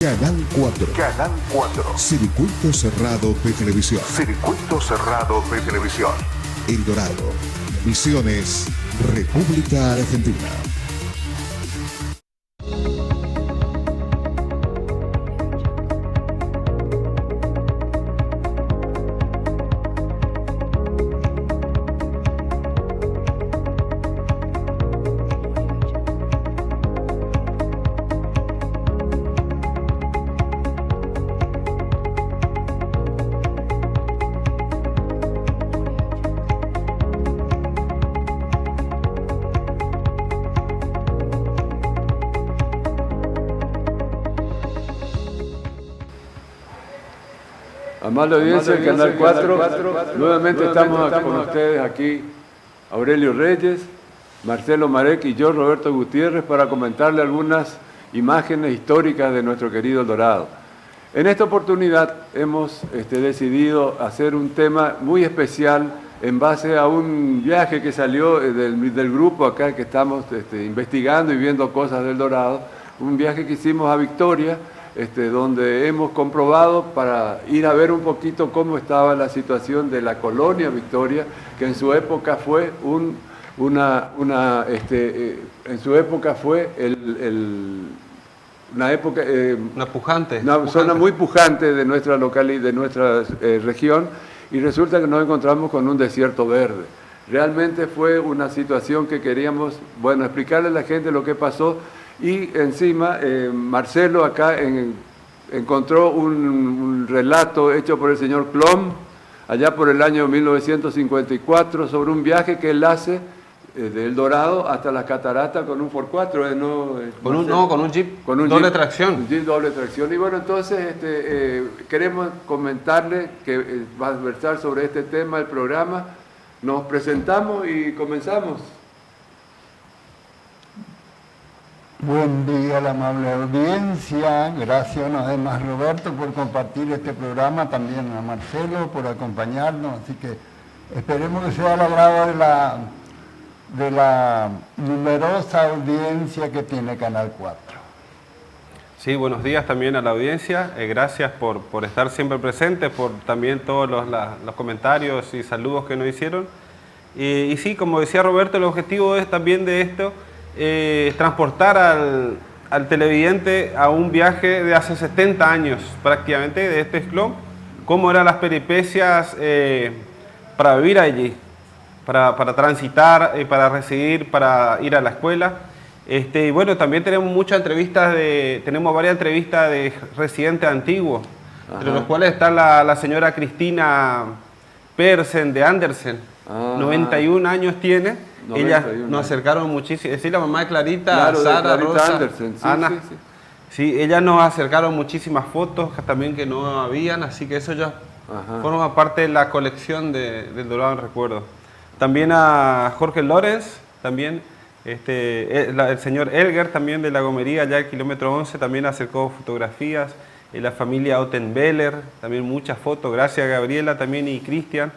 Canal 4. Canal 4. Circuito cerrado de televisión. Circuito cerrado de televisión. El Dorado. Misiones, República Argentina. Amable audiencia del Canal 4, nuevamente estamos con ustedes aquí, Aurelio Reyes, Marcelo Marek y yo, Roberto Gutiérrez, para comentarle algunas imágenes históricas de nuestro querido El Dorado. En esta oportunidad hemos decidido hacer un tema muy especial en base a un viaje que salió del grupo acá que estamos investigando y viendo cosas del Dorado, un viaje que hicimos a Victoria, donde hemos comprobado para ir a ver un poquito cómo estaba la situación de la colonia Victoria, que en su época fue una zona muy pujante de nuestra localidad, de nuestra región, y resulta que nos encontramos con un desierto verde. Realmente fue una situación que queríamos, explicarle a la gente lo que pasó. Y encima, Marcelo acá encontró un relato hecho por el señor Plom, allá por el año 1954, sobre un viaje que él hace de El Dorado hasta las cataratas con un Ford 4. Con un Jeep doble tracción. Un Jeep doble tracción. Y bueno, entonces queremos comentarle que va a versar sobre este tema el programa. Nos presentamos y comenzamos. Buen día a la amable audiencia, gracias una vez más Roberto por compartir este programa, también a Marcelo por acompañarnos, así que esperemos que sea al agrado de la numerosa audiencia que tiene Canal 4. Sí, buenos días también a la audiencia, gracias por estar siempre presentes, por también todos los comentarios y saludos que nos hicieron. Y sí, como decía Roberto, el objetivo es también de esto, transportar al televidente a un viaje de hace 70 años prácticamente de este club, cómo eran las peripecias para vivir allí, para transitar, para residir, para ir a la escuela. Y bueno, también tenemos tenemos varias entrevistas de residentes antiguos, entre los cuales está la señora Cristina Persen de Andersen, 91 años tiene. Ellas nos acercaron muchísimo, es decir, la mamá de Clarita, claro, Sara, de Clarita Rosa, Andersen, sí, Ana. Sí. Sí, ellas nos acercaron muchísimas fotos también que no habían, así que eso ya forma parte de la colección del Dorado en Recuerdo. También a Jorge Lorenz, también el señor Elger, también de La Gomería, allá el kilómetro 11, también acercó fotografías. La familia Ottenbeller, también muchas fotos, gracias a Gabriela también y Cristian,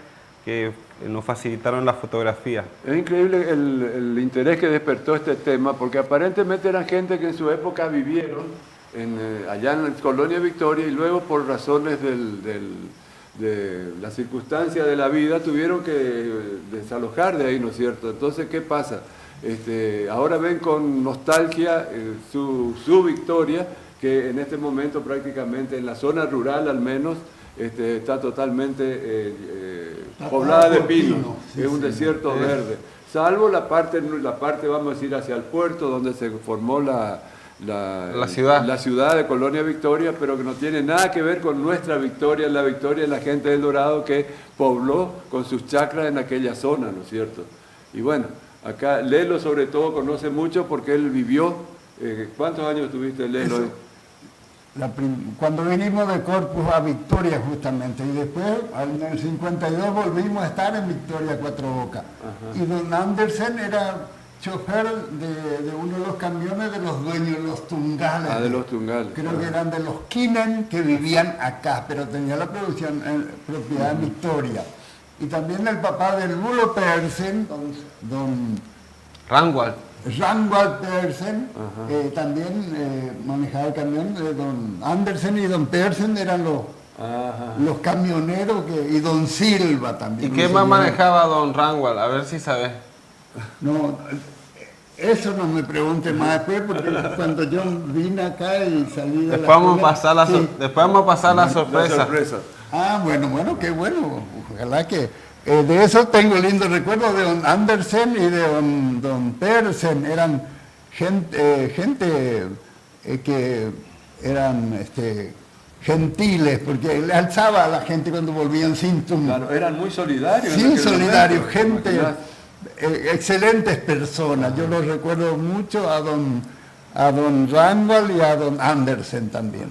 que nos facilitaron la fotografía. Es increíble el interés que despertó este tema, porque aparentemente eran gente que en su época vivieron allá en la colonia Victoria y luego por razones de la circunstancia de la vida tuvieron que desalojar de ahí, ¿no es cierto? Entonces, ¿qué pasa? Ahora ven con nostalgia su Victoria, que en este momento prácticamente en la zona rural al menos está totalmente poblada de pinos, sí, es un desierto verde, salvo la parte, vamos a decir, hacia el puerto, donde se formó la ciudad de Colonia Victoria, pero que no tiene nada que ver con nuestra Victoria, la Victoria de la gente del Dorado que pobló con sus chacras en aquella zona, ¿no es cierto? Y bueno, acá Lelo sobre todo conoce mucho porque él vivió, ¿cuántos años tuviste, Lelo? Cuando vinimos de Corpus a Victoria justamente, y después en el 52 volvimos a estar en Victoria Cuatro Bocas. Y don Andersen era chofer de uno de los camiones de los dueños de los Tungales. De los Tungales. Creo que eran de los Kinen que vivían acá, pero tenía la propiedad en Victoria. Y también el papá del Bulo Persen, don Rangwald. Rangwald Pedersen también manejaba el camión, don Andersen y don Pedersen eran los camioneros, y don Silva también. ¿Y qué más manejaba don Rangwald? A ver si sabes. No, eso no me pregunte más después, porque cuando yo vine acá y salí de Después vamos a pasar la La sorpresa. sorpresa. Ah, bueno, qué bueno. Ojalá que... de eso tengo lindos recuerdos de don Andersen y de don Pedersen. Eran gente que eran gentiles, porque le alzaba a la gente cuando volvían síntomas. Claro, eran muy solidarios. Sí, en aquel solidarios, momento, gente, imaginás. excelentes personas. Yo los recuerdo mucho a don Rangwald y a don Andersen también.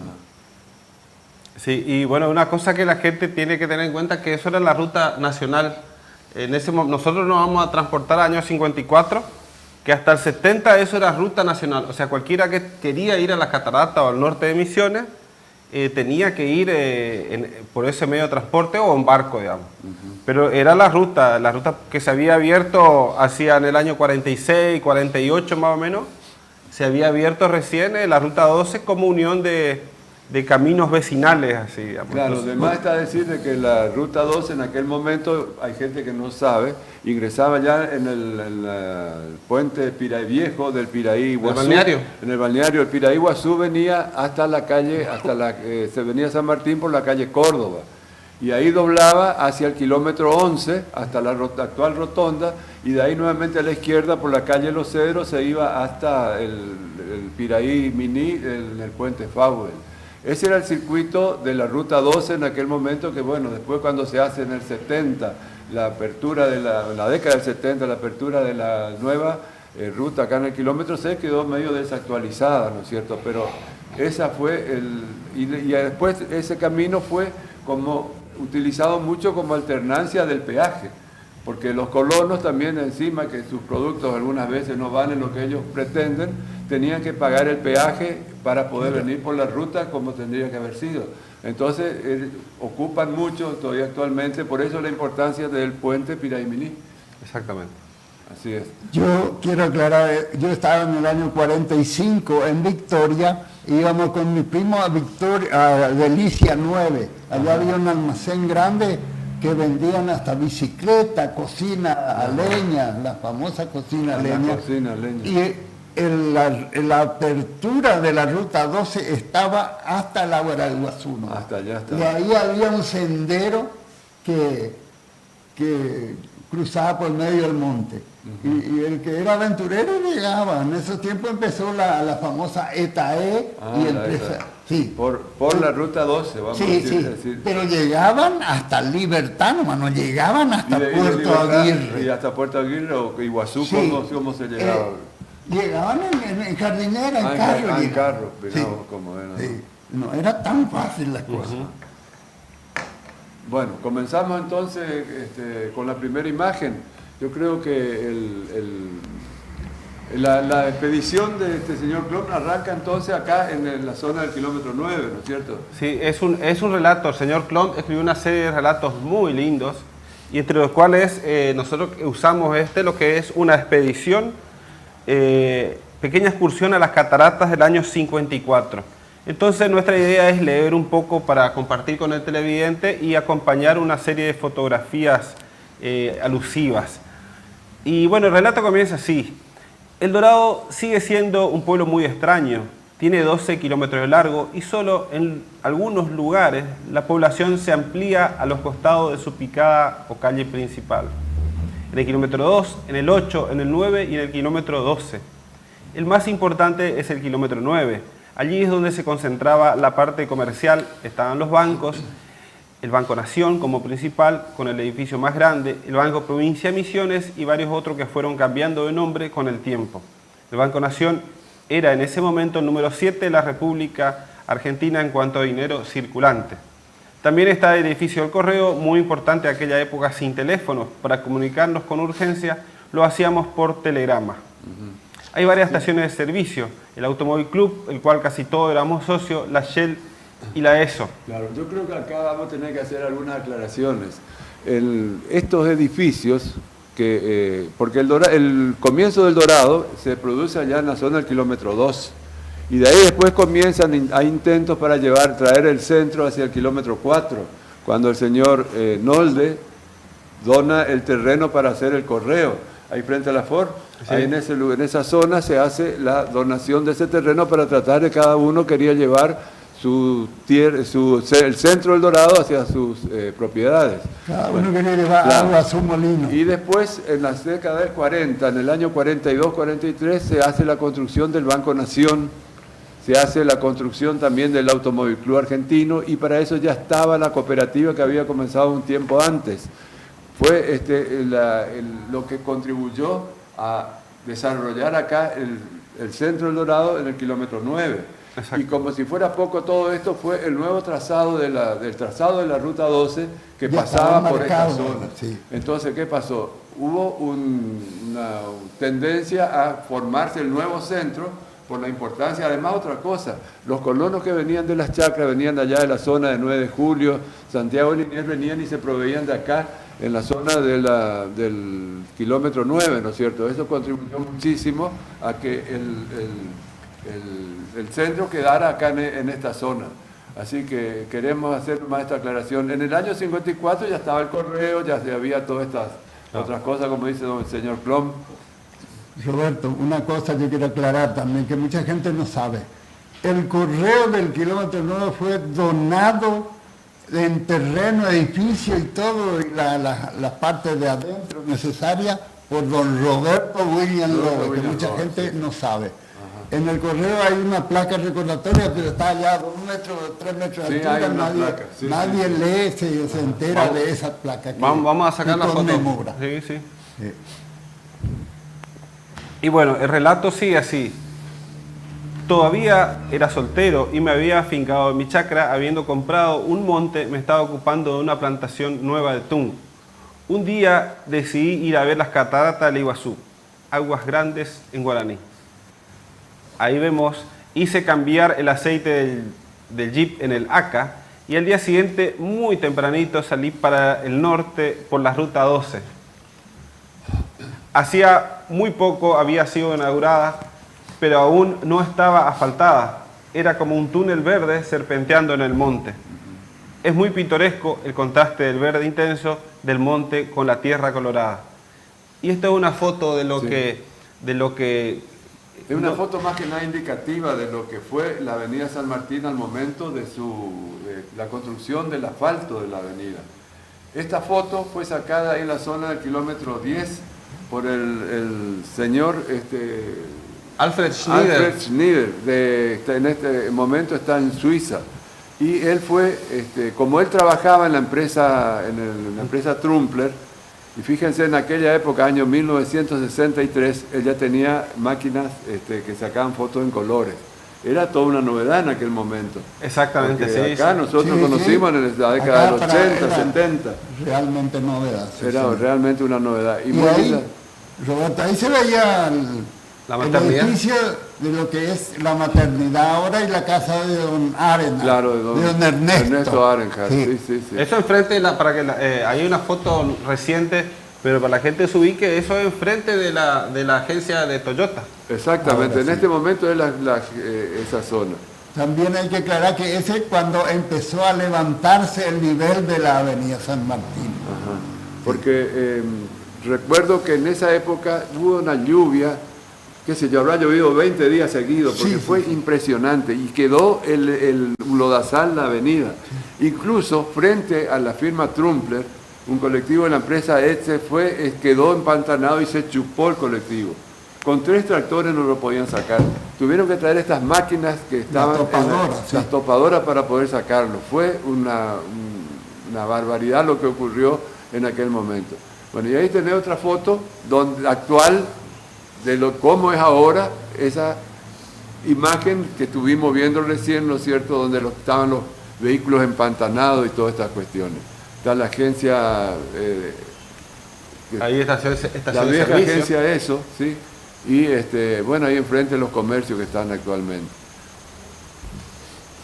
Sí, y bueno, una cosa que la gente tiene que tener en cuenta es que eso era la ruta nacional. Nosotros nos vamos a transportar al año 54, que hasta el 70 eso era ruta nacional. O sea, cualquiera que quería ir a las cataratas o al norte de Misiones, tenía que ir por ese medio de transporte o en barco, digamos. Pero era la ruta que se había abierto hacia en el año 46, 48 más o menos, se había abierto recién la ruta 12 como unión de caminos vecinales, así, digamos. Claro, Entonces, además está decir de que la ruta 12 en aquel momento, hay gente que no sabe, ingresaba ya en el puente Piraí Viejo del Piraí Iguazú. ¿El balneario? En el balneario, el Piraí Iguazú venía hasta la calle, se venía San Martín por la calle Córdoba. Y ahí doblaba hacia el kilómetro 11, hasta la actual rotonda, y de ahí nuevamente a la izquierda por la calle Los Cedros se iba hasta el Piraí Miní, en el puente Fauvel. Ese era el circuito de la ruta 12 en aquel momento, que bueno, después cuando se hace en el 70, la apertura de la década del 70, la apertura de la nueva ruta acá en el kilómetro 6 quedó medio desactualizada, ¿no es cierto? Pero esa fue y después ese camino fue como utilizado mucho como alternancia del peaje, porque los colonos también encima que sus productos algunas veces no valen lo que ellos pretenden, tenían que pagar el peaje para poder venir por la ruta como tendría que haber sido. Entonces ocupan mucho todavía actualmente, por eso la importancia del puente Piraí Miní. exactamente. Así es. Yo quiero aclarar, yo estaba en el año 45 en Victoria, íbamos con mi primo a Delicia 9. Allá había un almacén grande que vendían hasta bicicleta, cocina a leña, la famosa cocina a leña. Cocina a leña. Y la apertura de la ruta 12 estaba hasta el Agua del Iguazú, ¿no? Hasta allá está. Y ahí había un sendero que cruzaba por medio del monte. Y el que era aventurero llegaba. En esos tiempos empezó la famosa ETAE. Sí. Por la ruta 12, vamos a decir. Pero llegaban hasta Libertad, nomás, no llegaban hasta Puerto Aguirre. Y hasta Puerto Aguirre o Iguazú, Sí. ¿cómo se llegaba? Llegaban en jardinera, en carro. En carro, Sí. mirá vos cómo era, ¿no? Sí. No era tan fácil la cosa. Bueno, comenzamos entonces con la primera imagen. Yo creo que la expedición de este señor Klom arranca entonces acá en la zona del kilómetro 9, ¿no es cierto? Sí, es un relato. El señor Klom escribió una serie de relatos muy lindos, y entre los cuales nosotros usamos lo que es una expedición, pequeña excursión a las cataratas del año 54. Entonces nuestra idea es leer un poco para compartir con el televidente y acompañar una serie de fotografías alusivas. Y bueno, el relato comienza así. El Dorado sigue siendo un pueblo muy extraño. Tiene 12 kilómetros de largo y solo en algunos lugares la población se amplía a los costados de su picada o calle principal. En el kilómetro 2, en el 8, en el 9 y en el kilómetro 12. El más importante es el kilómetro 9. Allí es donde se concentraba la parte comercial, estaban los bancos, el Banco Nación como principal, con el edificio más grande, el Banco Provincia Misiones y varios otros que fueron cambiando de nombre con el tiempo. El Banco Nación era en ese momento el número 7 de la República Argentina en cuanto a dinero circulante. También está el edificio del Correo, muy importante en aquella época sin teléfonos. Para comunicarnos con urgencia lo hacíamos por telegrama. Hay varias estaciones de servicio, el Automóvil Club, el cual casi todos éramos socios, la Shell y la ESO. Claro, yo creo que acá vamos a tener que hacer algunas aclaraciones. Estos edificios porque el comienzo del Dorado se produce allá en la zona del kilómetro 2. Y de ahí después hay intentos para traer el centro hacia el kilómetro 4, cuando el señor Nolde dona el terreno para hacer el correo. Ahí frente a la Ford, sí. Ahí en esa zona se hace la donación de ese terreno para tratar de cada uno quería llevar el centro del Dorado hacia sus propiedades. Cada uno quería llevar algo a su molino. Y después, en las décadas del 40, en el año 42-43, se hace la construcción del Banco Nación, se hace la construcción también del Automóvil Club Argentino, y para eso ya estaba la cooperativa que había comenzado un tiempo antes. Fue lo que contribuyó a desarrollar acá el centro del Dorado en el kilómetro 9. Exacto. Y como si fuera poco todo esto, fue el nuevo trazado del trazado de la Ruta 12 que ya pasaba por esta zona. Sí. Entonces, ¿qué pasó? Hubo una tendencia a formarse el nuevo centro por la importancia. Además, otra cosa, los colonos que venían de las chacras, venían de allá de la zona de 9 de julio, Santiago de Liniers, venían y se proveían de acá, en la zona del kilómetro 9, ¿no es cierto? Eso contribuyó muchísimo a que el centro quedara acá en esta zona. Así que queremos hacer más esta aclaración. En el año 54 ya estaba el correo, ya había todas estas otras cosas, como dice el señor Klom. Roberto, una cosa yo quiero aclarar también, que mucha gente no sabe. El correo del kilómetro 9 fue donado en terreno, edificio y todo, y las partes de adentro necesarias por don Roberto William Lowe, que mucha gente no sabe. Ajá. En el correo hay una placa recordatoria, pero está allá a 2 metros, 3 metros de altura, nadie lee, se entera de esa placa. Vamos a sacar la foto. Sí. Y bueno, el relato sigue así. Todavía era soltero y me había afincado en mi chacra, habiendo comprado un monte, me estaba ocupando de una plantación nueva de tun. Un día decidí ir a ver las cataratas del Iguazú, aguas grandes en guaraní. Ahí vemos, hice cambiar el aceite del Jeep en el ACA y al día siguiente, muy tempranito, salí para el norte por la Ruta 12. Hacía muy poco había sido inaugurada, pero aún no estaba asfaltada. Era como un túnel verde serpenteando en el monte. Es muy pintoresco el contraste del verde intenso del monte con la tierra colorada. Y esta es una foto de lo que... Es una foto más que nada indicativa de lo que fue la avenida San Martín al momento de la construcción del asfalto de la avenida. Esta foto fue sacada ahí en la zona del kilómetro 10 por el señor... Alfred Schneider, en este momento está en Suiza. Y él fue, como él trabajaba en la empresa Trumpler, y fíjense, en aquella época, año 1963, él ya tenía máquinas que sacaban fotos en colores. Era toda una novedad en aquel momento. Exactamente, porque acá nosotros conocimos en la década del 80, 70. Realmente novedad. Era realmente una novedad. Y ahí, Roberto, ahí se veía el edificio de lo que es la maternidad ahora y la casa de don Arenhardt. Claro, de don Ernesto Arenhardt. Sí. Eso enfrente, hay una foto reciente, pero para la gente se ubique, eso es enfrente de la agencia de Toyota. Exactamente, ahora, en este momento es esa zona. También hay que aclarar que ese es cuando empezó a levantarse el nivel de la avenida San Martín. Ajá. Porque recuerdo que en esa época hubo una lluvia, qué sé yo, habrá llovido 20 días seguidos, porque fue impresionante, y quedó el lodazal la avenida. Incluso frente a la firma Trumpler, un colectivo de la empresa Etze quedó empantanado y se chupó el colectivo. Con 3 tractores no lo podían sacar. Tuvieron que traer estas máquinas que estaban las topadoras para poder sacarlo. Fue una barbaridad lo que ocurrió en aquel momento. Bueno, y ahí tenés otra foto actual de cómo es ahora esa imagen que estuvimos viendo recién, ¿no es cierto?, donde estaban los vehículos empantanados y todas estas cuestiones. Está la agencia... ahí estación la vieja de servicio. Agencia ESO, ¿sí? Y bueno, ahí enfrente los comercios que están actualmente.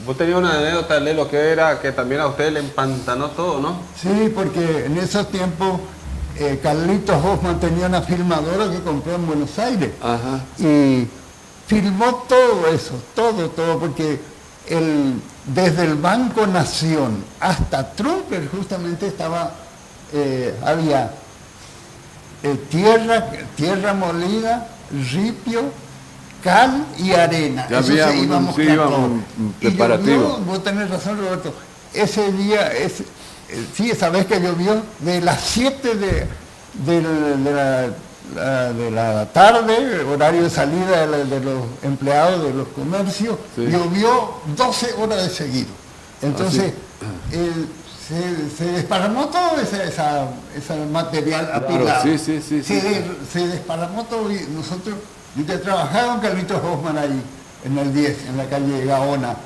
Vos tenías una anécdota de lo que era, que también a usted le empantanó todo, ¿no? Sí, porque en esos tiempos Carlitos Hoffman tenía una filmadora que compró en Buenos Aires. Ajá. Y filmó todo eso, todo, porque desde el Banco Nación hasta Trumper justamente había tierra molida, ripio, cal y arena. Ya Eso había se iba un moscando. Y preparativo. llovió, vos tenés razón, Roberto, ese día, sí, esa vez que llovió, de las 7 de la tarde, horario de salida de los empleados de los comercios, Sí. llovió 12 horas de seguido. Entonces, se desparramó todo ese material apilado. Sí. Se desparramó todo y nosotros, yo trabajaba con Carlitos Hoffman ahí, en el 10, en la calle Gaona.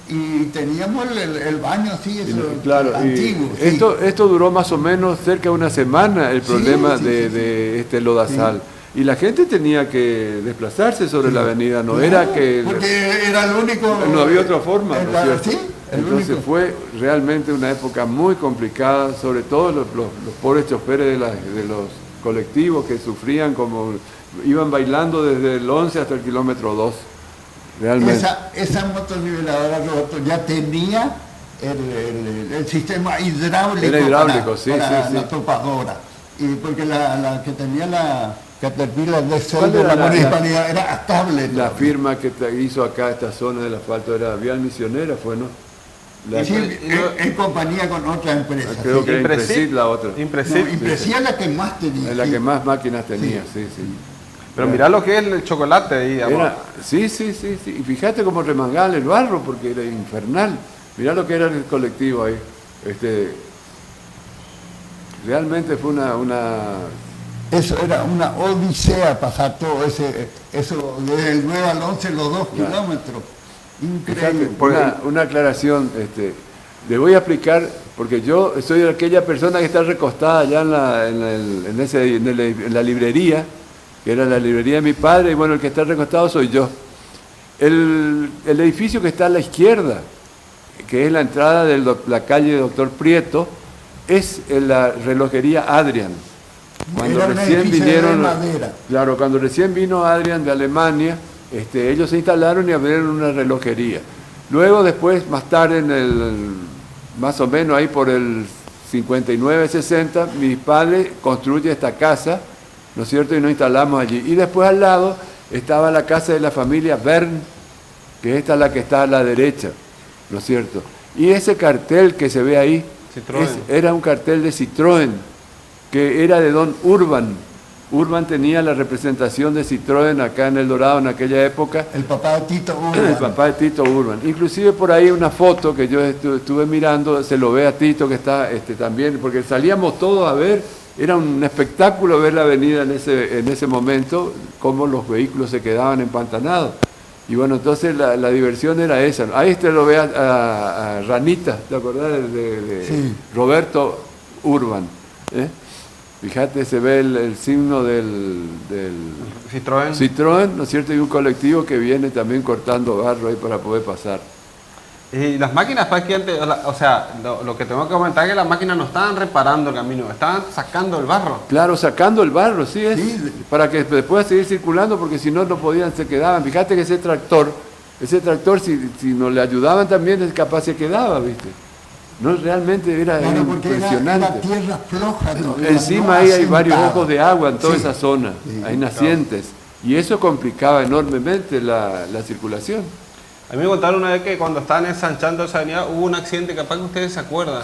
Y teníamos el baño así, eso, Claro, antiguo. y sí. esto duró más o menos cerca de una semana, el problema de este lodazal. Y la gente tenía que desplazarse sobre la avenida, no era que... Porque era el único... No había otra forma, ¿no es cierto? Sí, el Entonces único. fue realmente una época muy complicada, sobre todo los pobres choferes de los colectivos que sufrían, como iban bailando desde el 11 hasta el kilómetro 2. Realmente. Esa motoniveladora, Roberto, ya tenía el sistema hidráulico, Era hidráulico, para sí. la topadora. Y porque la que tenía la Caterpillar de ¿Cuál de era la la- municipalidad era estable. La firma que hizo acá esta zona del asfalto era Vial Misionera, ¿fue, no? La- Sí, en compañía con otra empresa. Creo sí. que era Impresit la otra. No, Impresit. Impresia es la que más tenía. Es la sí. que más máquinas tenía, sí. Pero mirá lo que es el chocolate ahí. Era, sí. Y fíjate cómo remangaban el barro, porque era infernal. Mirá lo que era el colectivo ahí. Realmente fue una Eso era una odisea pasar todo eso desde el 9 al 11, los 2 kilómetros. Increíble. una aclaración. Le voy a explicar, porque yo soy aquella persona que está recostada allá en la librería, que era la librería de mi padre, y bueno, el que está recostado soy yo. El edificio que está a la izquierda, que es la entrada de la calle Doctor Prieto, es la relojería Adrian. Cuando Era un recién edificio vinieron, de madera. claro, cuando recién vino Adrian de Alemania, ellos se instalaron y abrieron una relojería. Luego, después, más tarde, más o menos ahí por el 59-60, mi padre construye esta casa, ¿no es cierto? Y nos instalamos allí. Y después al lado estaba la casa de la familia Bern, que esta es la que está a la derecha, ¿no es cierto? Y ese cartel que se ve ahí era un cartel de Citroën, que era de don Urban. Urban tenía la representación de Citroën acá en El Dorado en aquella época. El papá de Tito Urban. El papá de Tito Urban. Inclusive por ahí una foto que yo estuve mirando, se lo ve a Tito que está también, porque salíamos todos a ver, era un espectáculo ver la avenida en ese momento, cómo los vehículos se quedaban empantanados. Y bueno, entonces la diversión era esa. Ahí lo ve a Ranita, ¿te acordás de Sí. Roberto Urban? Fíjate, se ve el signo del Citroën, ¿no es cierto? Y un colectivo que viene también cortando barro ahí para poder pasar. Y las máquinas prácticamente, o sea, lo que tengo que comentar es que las máquinas no estaban reparando el camino, estaban sacando el barro. Claro, sacando el barro, sí, para que pueda seguir circulando, porque si no, no podían, se quedaban. Fíjate que ese tractor, si nos le ayudaban también, es capaz se quedaba, ¿viste? No, realmente era Claro, porque impresionante. era tierra floja. Encima no ahí hay varios asentada. ojos de agua en toda Sí. esa zona, Sí, hay nacientes, y eso complicaba enormemente la circulación. A mí me contaron una vez que cuando estaban ensanchando esa avenida hubo un accidente, capaz que ustedes se acuerdan,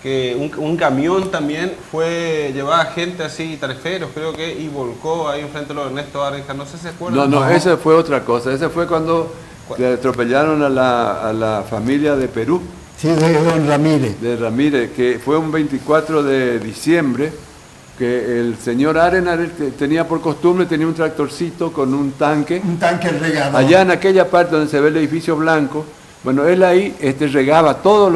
que un camión también llevaba gente así, tareferos creo que, y volcó ahí enfrente de los Ernesto Arrinja, no sé si se acuerdan. No, esa fue otra cosa, esa fue cuando le atropellaron a la familia de Perú, Sí, de don Ramírez. de Ramírez, que fue un 24 de diciembre, que el señor Arenar tenía por costumbre, tenía un tractorcito con un tanque, Un tanque regador. allá en aquella parte donde se ve el edificio blanco. Bueno, él ahí regaba todos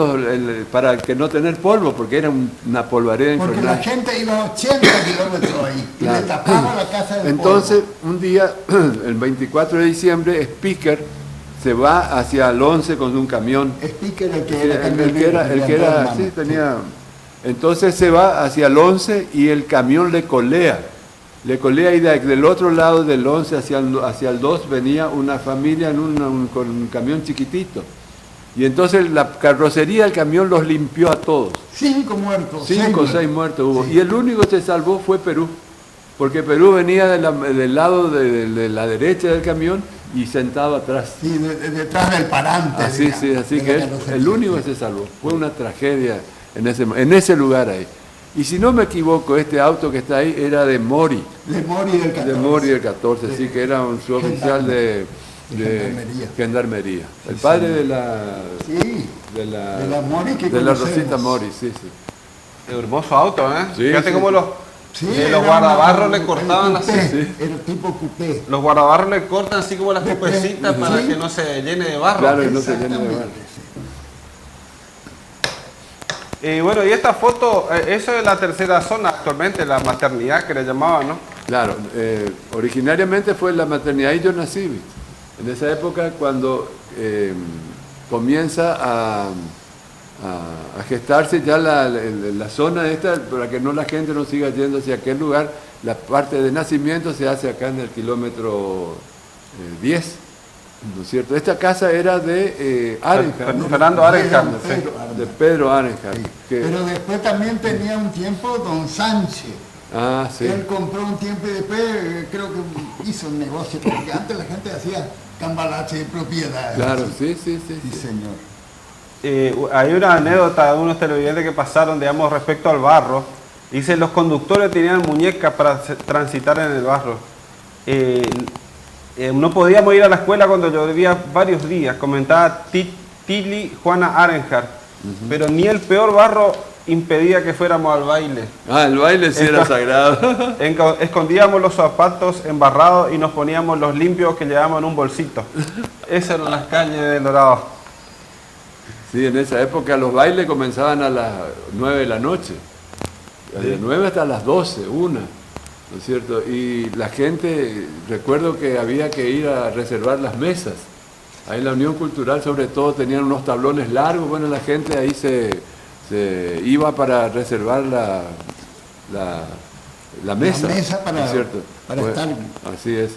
para que no tener polvo, porque era una polvareda Porque infernal. la gente iba a 80 kilómetros ahí. Y Claro. le tapaba la casa del Entonces, un día, el 24 de diciembre, Speaker se va hacia el 11 con un camión. Speaker, el que El era que era, camionero, sí, tenía Entonces se va hacia el 11 y el camión le colea y del otro lado del 11 hacia el 2 venía una familia con un camión chiquitito. Y entonces la carrocería del camión los limpió a todos. 5 muertos. 5 o 6 muertos hubo. Sí. Y el único que se salvó fue Perú, porque Perú venía del lado de la derecha del camión y sentado atrás. Sí, detrás del parante. Así, digamos, sí, así que el único que se salvó. Fue una tragedia en ese lugar ahí. Y si no me equivoco, este auto que está ahí era de Mori. De Mori del 14. De Mori del 14, sí, que era un suboficial de Gendarmería. El padre de la Mori que de la Rosita Mori, sí, sí. Hermoso auto, ¿eh? Sí, fíjate sí. cómo los guardabarros le cortaban así. Sí. Era tipo coupé. Los guardabarros le cortan así como las cupecitas para que no se llene de barro. Claro, y no se llene de barro. Y bueno, y esta foto, eso es la tercera zona actualmente, la maternidad que le llamaban, ¿no? Claro, originariamente fue la maternidad y yo nací, ¿viste? En esa época cuando comienza a gestarse ya la zona esta, para que no la gente no siga yendo hacia aquel lugar, la parte de nacimiento se hace acá en el kilómetro 10, ¿no es cierto? Esta casa era de Arenjar, ¿no? Fernando Arenjar, de Pedro Arenjar. Sí. Que, pero después también tenía un tiempo don Sánchez. Ah, sí. Él compró un tiempo y después creo que hizo un negocio, porque antes la gente hacía cambalache de propiedades. Claro, sí, sí, sí. Sí, señor. Hay una anécdota de unos televidentes que pasaron, digamos, respecto al barro. Dice, los conductores tenían muñecas para transitar en el barro. No podíamos ir a la escuela cuando llovía varios días, comentaba Tili Juana Arenjar, pero ni el peor barro impedía que fuéramos al baile. Ah, el baile sí era sagrado. Escondíamos los zapatos embarrados y nos poníamos los limpios que llevábamos en un bolsito. Esas eran las calles del Dorado. Sí, en esa época los bailes comenzaban a las 9 de la noche. De 9 hasta las 12, 1, ¿no es cierto? Y la gente, recuerdo que había que ir a reservar las mesas. Ahí en la Unión Cultural sobre todo tenían unos tablones largos, bueno, la gente ahí se iba para reservar la mesa. La mesa para, ¿no es cierto? Para pues, estar... Así es.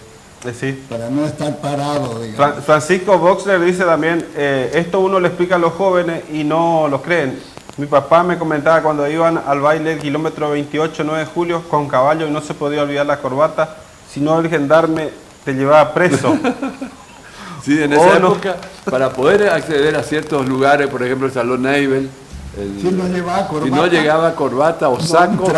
Sí. Para no estar parado, digamos. Francisco Boxler dice también, esto uno le explica a los jóvenes y no lo creen. Mi papá me comentaba cuando iban al baile el kilómetro 28, 9 de julio, con caballo y no se podía olvidar la corbata, si no el gendarme te llevaba preso. Sí, en esa época, para poder acceder a ciertos lugares, por ejemplo el Salón Neibel, si no llevaba corbata, si no llegaba corbata o saco,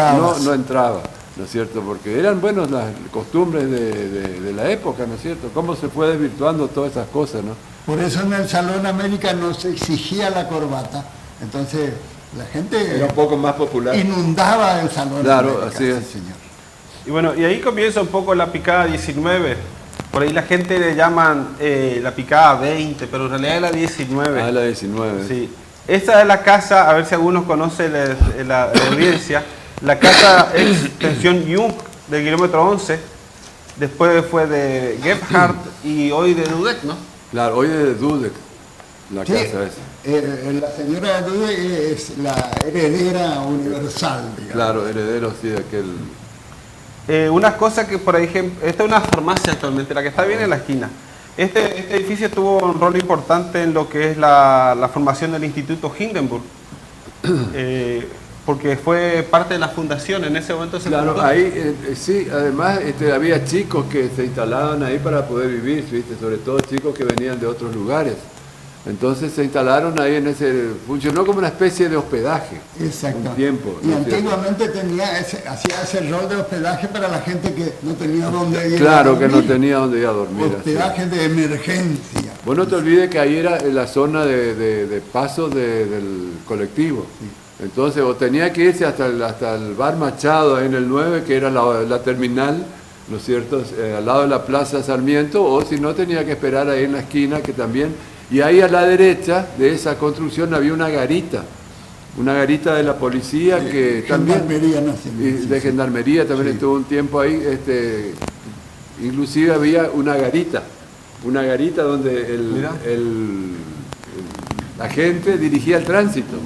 no entraba, ¿no es cierto? Porque eran, bueno, las costumbres de la época, ¿no es cierto? Cómo se fue desvirtuando todas esas cosas, ¿no? Por eso en el Salón América no se exigía la corbata, entonces la gente era un poco más popular. Inundaba el Salón claro, América. Así es. Sí, señor. Y bueno, y ahí comienza un poco la picada 19. Por ahí la gente le llaman la picada 20, pero en realidad es la 19. Ah, la 19. Sí. Esta es la casa, a ver si algunos conocen la audiencia, la casa extensión Jung del kilómetro 11, después fue de Gebhardt y hoy de Dudek, ¿no? Claro, hoy de Dudek, la casa esa. La señora Dudek es la heredera universal, digamos. Claro, heredero, sí, de aquel... Unas cosas que, por ejemplo, esta es una farmacia actualmente, la que está bien en la esquina. Este edificio tuvo un rol importante en lo que es la formación del Instituto Hindenburg, porque fue parte de la fundación, en ese momento se Claro, fundó. ahí sí, además había chicos que se instalaban ahí para poder vivir, ¿viste? Sobre todo chicos que venían de otros lugares. Entonces se instalaron ahí funcionó como una especie de hospedaje. Exacto. Un tiempo. Y antiguamente hacía ese rol de hospedaje para la gente que no tenía dónde ir. Claro, que no tenía dónde ir a dormir. Hospedaje así. de emergencia. Vos no te olvides que ahí era la zona de paso del colectivo. Sí. Entonces, o tenía que irse hasta el bar Machado, ahí en el 9, que era la terminal, ¿no es cierto?, al lado de la Plaza Sarmiento, o si no, tenía que esperar ahí en la esquina, que también... Y ahí a la derecha de esa construcción había una garita de la policía que también... De Gendarmería también sí. Estuvo un tiempo ahí, inclusive había una garita donde la gente dirigía el tránsito,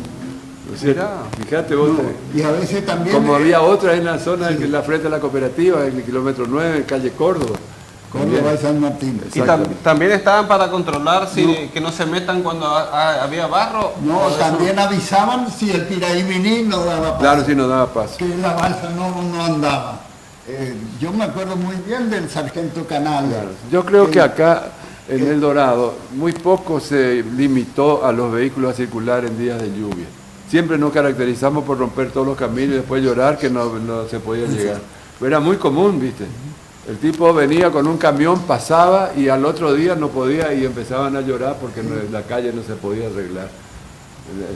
¿No es cierto? Fíjate vos, Y a veces también... como había otra en la zona, en la frente de la cooperativa, en el kilómetro 9, en calle Córdoba. Córdoba y San Martín. Y también estaban para controlar que no se metan cuando había barro. No, también avisaban si el Piraiminí no daba paso. Claro, sí, no daba paso. Que la balsa no andaba. Yo me acuerdo muy bien del sargento Canales. Claro. Yo creo que acá, en El Dorado, muy poco se limitó a los vehículos a circular en días de lluvia. Siempre nos caracterizamos por romper todos los caminos y después llorar que no se podía llegar. Era muy común, ¿viste? El tipo venía con un camión, pasaba y al otro día no podía y empezaban a llorar porque la calle no se podía arreglar.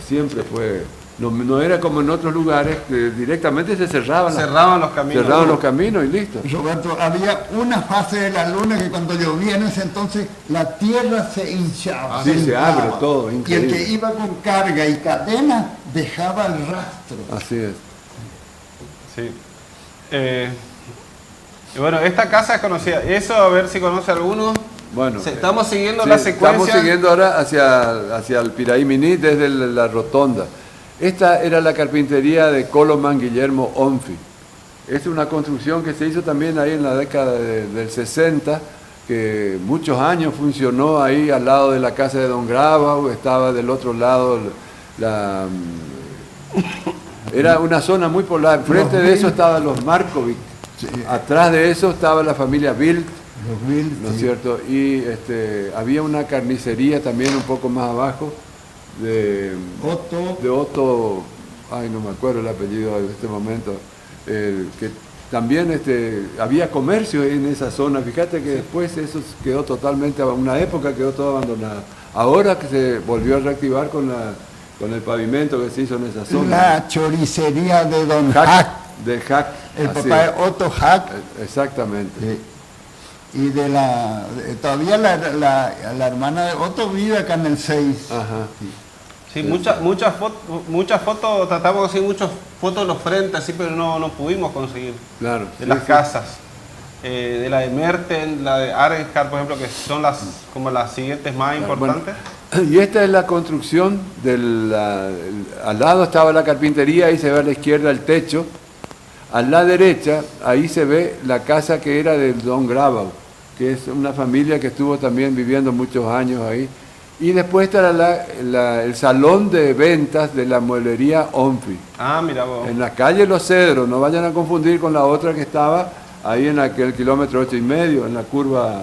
Siempre fue... No era como en otros lugares que directamente se cerraban los caminos. Cerraban los caminos y listo. Roberto, había una fase de la luna que cuando llovía en ese entonces la tierra se hinchaba. Sí, se abre todo, Y el increíble. que iba con carga y cadena dejaba el rastro. Así es. Sí. Y bueno, esta casa es conocida. Eso, a ver si conoce alguno. Bueno, Estamos siguiendo sí, la secuencia. Estamos siguiendo ahora hacia el Piraiminí desde la rotonda. Esta era la carpintería de Coloman Guillermo Onfi. Es una construcción que se hizo también ahí en la década del 60, que muchos años funcionó ahí al lado de la casa de Don Grabau, estaba del otro lado era una zona muy polar. Frente de eso estaban los Markovic, atrás de eso estaba la familia Bildt, Los Bills, ¿no es cierto? Y había una carnicería también un poco más abajo de Otto, ay no me acuerdo el apellido en este momento, que también había comercio en esa zona. Fíjate que después eso quedó totalmente, una época quedó todo abandonado. Ahora que se volvió a reactivar con el pavimento que se hizo en esa zona. La choricería de Don Hack, De Hack. el así papá es. de Otto Hack. Exactamente. Y todavía la hermana de Otto vive acá en el 6. Ajá. Sí, muchas fotos, tratamos de conseguir muchas fotos de los frentes, así, pero no pudimos conseguir. Claro. De sí, las sí. casas. De la de Merten, la de Arenhard, por ejemplo, que son como las siguientes más importantes. Bueno, y esta es la construcción al lado estaba la carpintería, ahí se ve a la izquierda el techo. A la derecha, ahí se ve la casa que era del Don Grabau, que es una familia que estuvo también viviendo muchos años ahí. Y después estará el salón de ventas de la mueblería Onfi, Ah, mira vos. en la calle Los Cedros. No vayan a confundir con la otra que estaba ahí en aquel kilómetro 8,5, en la curva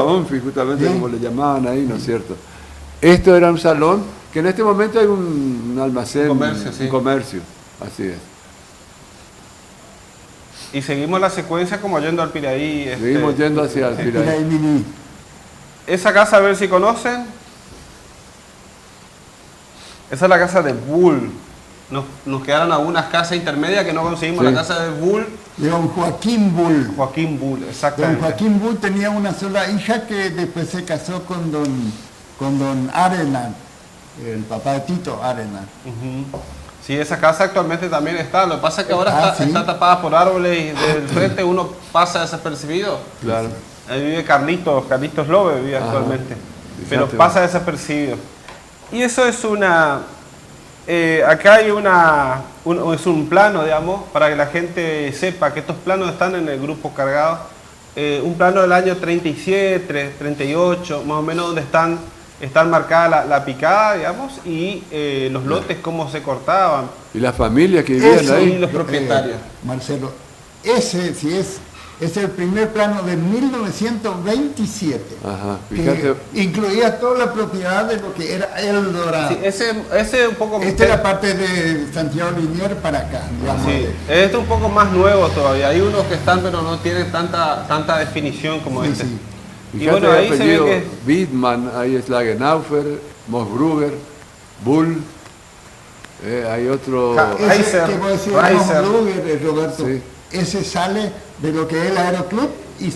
Onfi, justamente como le llamaban ahí, ¿no es cierto? Esto era un salón que en este momento hay un almacén, Comercio, sí. un comercio, así es. Y seguimos la secuencia como yendo al Piraí. Seguimos yendo hacia el Piraí. Piraiminí. Esa casa, a ver si conocen. Esa es la casa de Bull. Nos quedaron algunas casas intermedias que no conseguimos. Sí. La casa de Bull, De Don Joaquín Bull. Joaquín Bull, Don exactamente. Joaquín Bull tenía una sola hija que después se casó con don Arenal, el papá de Tito Arenal. Ujú. Sí, esa casa actualmente también está. Lo que pasa es que ahora sí. está tapada por árboles y del frente uno pasa desapercibido. Claro. Ahí vive Carlitos Lobe vive Ajá. actualmente. Fíjate, Pero vos. pasa desapercibido. Y eso es acá hay es un plano, digamos, para que la gente sepa que estos planos están en el grupo cargado. Un plano del año 37, 38, más o menos donde están marcada la picada, digamos, y los lotes cómo se cortaban. Y las familias que vivían Eso, ahí. los propietarios. Marcelo, ese sí es el primer plano de 1927. Ajá, que fíjate. incluía toda la propiedad de lo que era El Dorado. Sí, ese un poco Esta era parte de Santiago Linier para acá, digamos. Sí, este es un poco más nuevo todavía. Hay unos que están, pero no tienen tanta definición como Sí, este. sí. Y Fíjate bueno, el ahí se ve apellido que Wittmann, ahí es Lagenaufer, Mossgruber, Bull, hay otro... Ese Reiser, que vos decís, Reiser. Roberto, Sí. ese sale de lo que es el Aeroclub y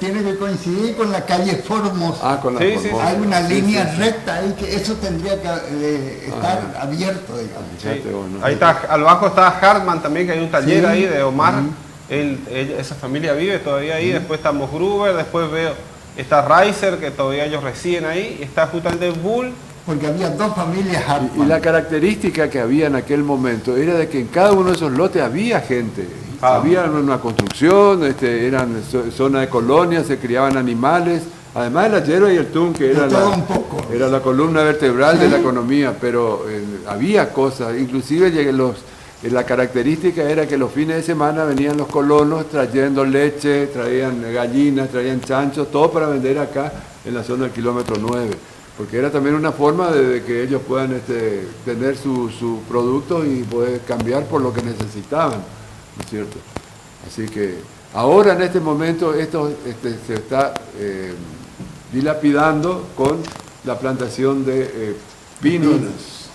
tiene que coincidir con la calle Formosa. con la Sí, sí, Formosa. Hay una Sí, línea sí, sí. recta ahí que eso tendría que estar abierto, digamos. Fíjate vos, ¿no? ahí está, abajo está Hartmann también, que hay un taller Sí. ahí de Omar. Esa familia vive todavía ahí. Después está Mossgruber, después está Reiser, que todavía ellos residen ahí. Y está justamente Bull porque había dos familias Y Hartmann. la característica que había en aquel momento era de que en cada uno de esos lotes había gente. Había una construcción, eran zonas de colonias, se criaban animales. Además de la yerba y el tun, que era, todo un poco. era la columna vertebral de la economía, pero había cosas, inclusive la característica era que los fines de semana venían los colonos trayendo leche, traían gallinas, traían chanchos, todo para vender acá en la zona del kilómetro 9, porque era también una forma de que ellos puedan tener sus productos y poder cambiar por lo que necesitaban, ¿no es cierto? Así que ahora en este momento esto se está dilapidando con la plantación de pinos,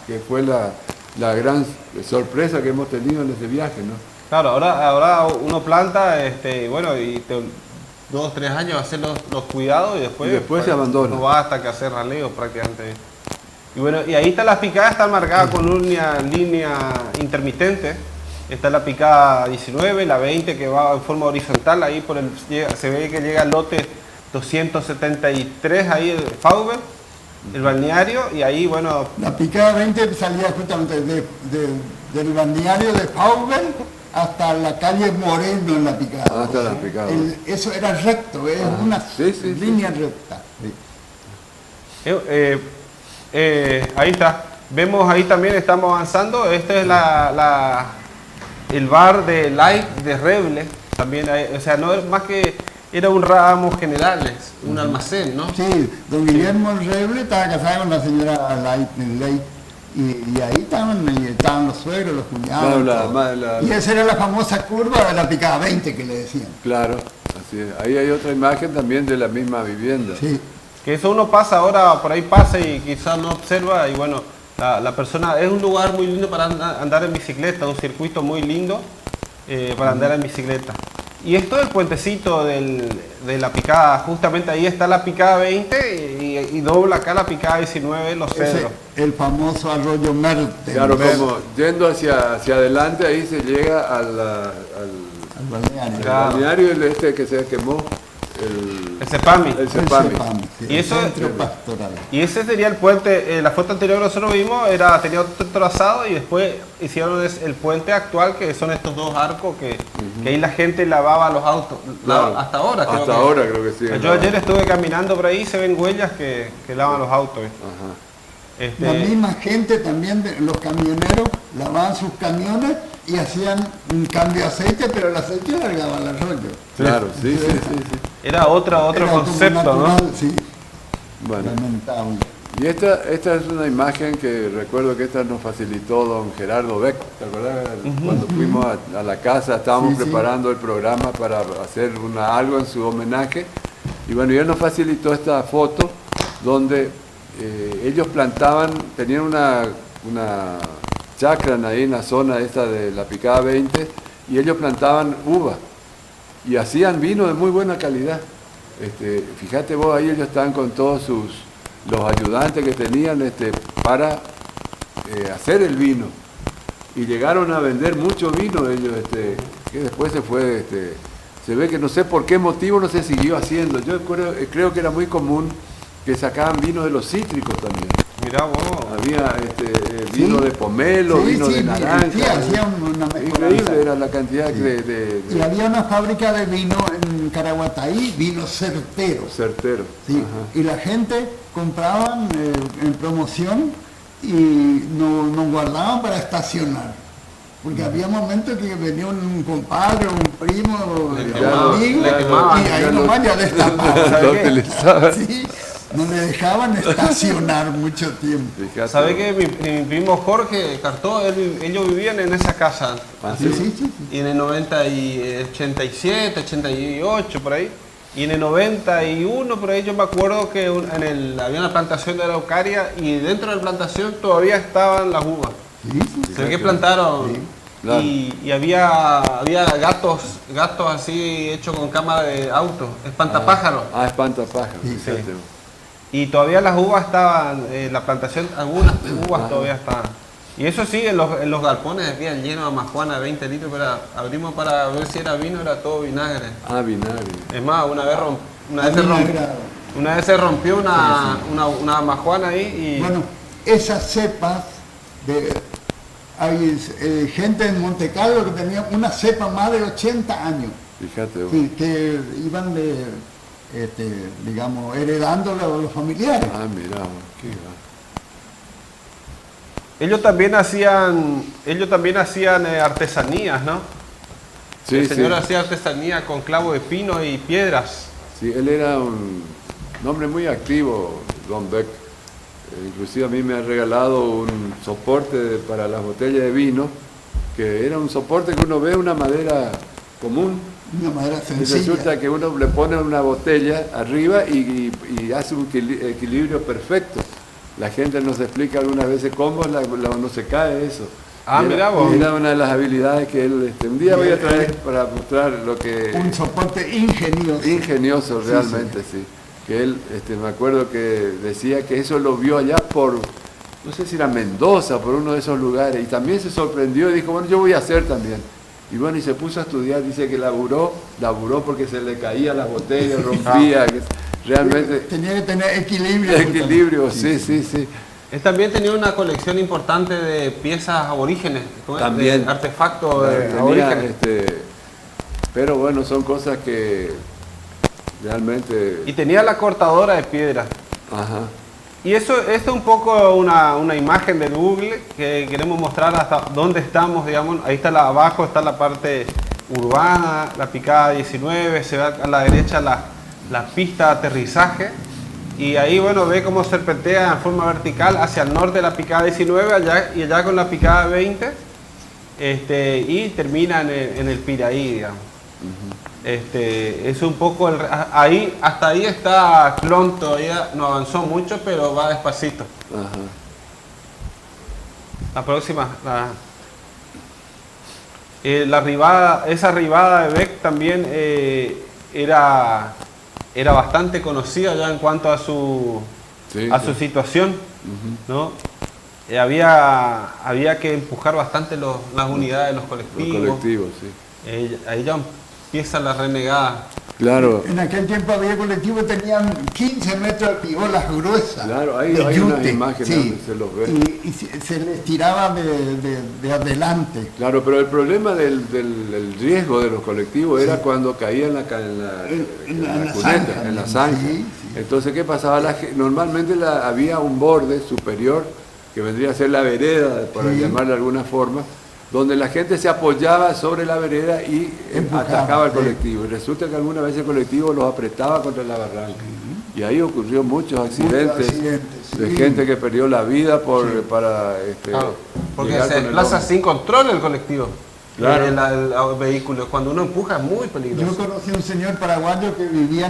que fue la gran sorpresa que hemos tenido en ese viaje, ¿no? Claro, ahora uno planta, bueno, y 2 o 3 años hacer los cuidados y después se abandona. No va hasta que hacer raleo prácticamente. Y bueno, y ahí está la picada, está marcada con una línea intermitente. Está la picada 19, la 20 que va en forma horizontal, ahí se ve que llega al lote 273, ahí el Faubel, el balneario, y ahí, bueno... La picada 20 salía justamente del balneario de Faubel hasta la calle Moreno en la picada. Hasta la picada. Eso era recto, es una línea recta. Sí. Ahí está. Vemos ahí también, estamos avanzando. Este es el bar de Light de Reble. También o sea, no es más que... Era un ramo generales, un almacén, ¿no? Sí, don Guillermo Reble estaba casado con la señora Ley. Y ahí estaban los suegros, los cuñados. Y esa era la famosa curva de la picada 20 que le decían. Claro, así es. Ahí hay otra imagen también de la misma vivienda. Sí. Que eso uno pasa ahora, por ahí pasa y quizás no observa y bueno, la persona, es un lugar muy lindo para andar en bicicleta, un circuito muy lindo para andar en bicicleta. Y esto es el puentecito de la picada, justamente ahí está la picada 20 y dobla acá la picada 19, los cedros. El famoso arroyo Merte. Claro, como yendo hacia adelante, ahí se llega al balneario. Claro. balneario que se quemó. El Cepami. El Cepami. Sí, Y el eso- centro pastoral. Y ese sería el puente, la foto anterior que nosotros vimos tenía otro trazado y después hicieron el puente actual, que son estos dos arcos que ahí la gente lavaba los autos. Claro. Hasta ahora creo Hasta que- ahora creo que sí. Yo ayer estuve caminando por ahí y se ven huellas que lavan los autos. Ajá. La misma gente también, los camioneros, lavaban sus camiones y hacían un cambio de aceite, pero el aceite largaba al arroyo. Claro, sí. Era otro Era como concepto, natural, ¿no? Sí, Bueno. lamentable. Y esta es una imagen que recuerdo que esta nos facilitó don Gerardo Beck. ¿Te acuerdas? Cuando fuimos a la casa, estábamos Sí, sí. preparando el programa para hacer algo en su homenaje. Y bueno, y él nos facilitó esta foto donde ellos plantaban, tenían una chacra ahí en la zona esta de la picada 20 y ellos plantaban uva y hacían vino de muy buena calidad. Fíjate vos, ahí ellos estaban con todos los ayudantes que tenían para hacer el vino y llegaron a vender mucho vino ellos, que después se fue, se ve que no sé por qué motivo no se siguió haciendo. Yo creo que era muy común que sacaban vino de los cítricos también. Mirá vos. Había vino de pomelo, Sí, vino sí, de naranja. sí, hacían una Increíble mezcolanza. era la cantidad Y había una fábrica de vino en Caraguataí, vino certero. certero. Sí, Ajá. y la gente compraban en promoción y no guardaban para estacionar. Porque había momentos que venía un compadre, un primo, un quemaban, amigo, le quemaban. y ahí nomás ya destapaban. Lo utilizaban. Sí, no le dejaban estacionar mucho tiempo. Fíjate. ¿Sabés que mi primo Jorge Cartó, ellos vivían en esa casa? Ah, Sí, sí, sí. Y en el 87, 88, por ahí. Y en el 91, por ahí yo me acuerdo que había una plantación de araucaria y dentro de la plantación todavía estaban las uvas. Sí, sí. Se ve que plantaron claro. y había gatos así hechos con cámara de auto, espantapájaros. Espantapájaros. Sí, fíjate. Y todavía las uvas estaban, la plantación, algunas uvas todavía estaban. Y eso sí, en los galpones había lleno de amajuana de 20 litros, pero abrimos para ver si era vino, era todo vinagre. Vinagre. Es más, una vez se rompió una amajuana ahí y... Bueno, esas cepas hay gente en Monte Carlo que tenía una cepa más de 80 años. Fíjate vos. Sí, que iban digamos, heredándolo a los familiares. Ah, mira, qué va. Ellos también hacían artesanías, ¿no? Sí, El señor sí. hacía artesanía con clavo de pino y piedras. Sí, él era un hombre muy activo, Don Beck. Inclusive a mí me ha regalado un soporte para las botellas de vino, que era un soporte que uno ve una madera común. Una madera Y sencilla. resulta que uno le pone una botella arriba y hace un equilibrio perfecto. La gente nos explica algunas veces cómo no se cae eso. Ah, Y mirá vos. era una de las habilidades que él... un día voy a traer para mostrar lo que... Un soporte ingenioso. Ingenioso Sí, realmente, sí. Que él, me acuerdo que decía que eso lo vio allá por, no sé si era Mendoza, por uno de esos lugares, y también se sorprendió y dijo, bueno, yo voy a hacer también. Y bueno, y se puso a estudiar, dice que laburó porque se le caía la botella, rompía, que realmente... Tenía que tener equilibrio. Equilibrio, sí, sí, sí. Él también tenía una colección importante de piezas aborígenes, ¿cómo es? También. De artefactos Tenía, aborígenes. pero bueno, son cosas que realmente... Y tenía la cortadora de piedra. Ajá. Y esto es un poco una imagen del Google que queremos mostrar hasta dónde estamos, digamos. Ahí está abajo, está la parte urbana, la picada 19, se ve a la derecha la pista de aterrizaje. Y ahí, bueno, ve cómo serpentea en forma vertical hacia el norte de la picada 19 allá con la picada 20 y termina en el Piraí, digamos. Es un poco hasta ahí está Clon, todavía no avanzó mucho, pero va despacito. Ajá. La próxima, esa ribada de Beck también era bastante conocida ya en cuanto a su Sí, su situación, ¿no? Había que empujar bastante las unidades, los Los colectivos. colectivos, sí. Ahí ya empieza la renegada. Claro. En aquel tiempo había colectivos que tenían 15 metros de piolas gruesas. Claro, hay de unas yute, imágenes donde se los ve. Y se les tiraba de adelante. Claro, pero el problema del riesgo de los colectivos era cuando caía en la cuneta, zanja, en la zanja. sí, sí. Entonces, ¿qué pasaba? Normalmente había un borde superior, que vendría a ser la vereda, para Sí. llamarle de alguna forma, donde la gente se apoyaba sobre la vereda y Empujaba, atacaba al sí. colectivo. Y resulta que alguna vez el colectivo los apretaba contra la barranca. Y ahí ocurrió muchos accidentes, accidentes, de sí. gente que perdió la vida para Claro, porque llegar se con el desplaza hombre. sin control el colectivo. Claro. El vehículo. Cuando uno empuja es muy Yo peligroso. conocí a un señor paraguayo que vivía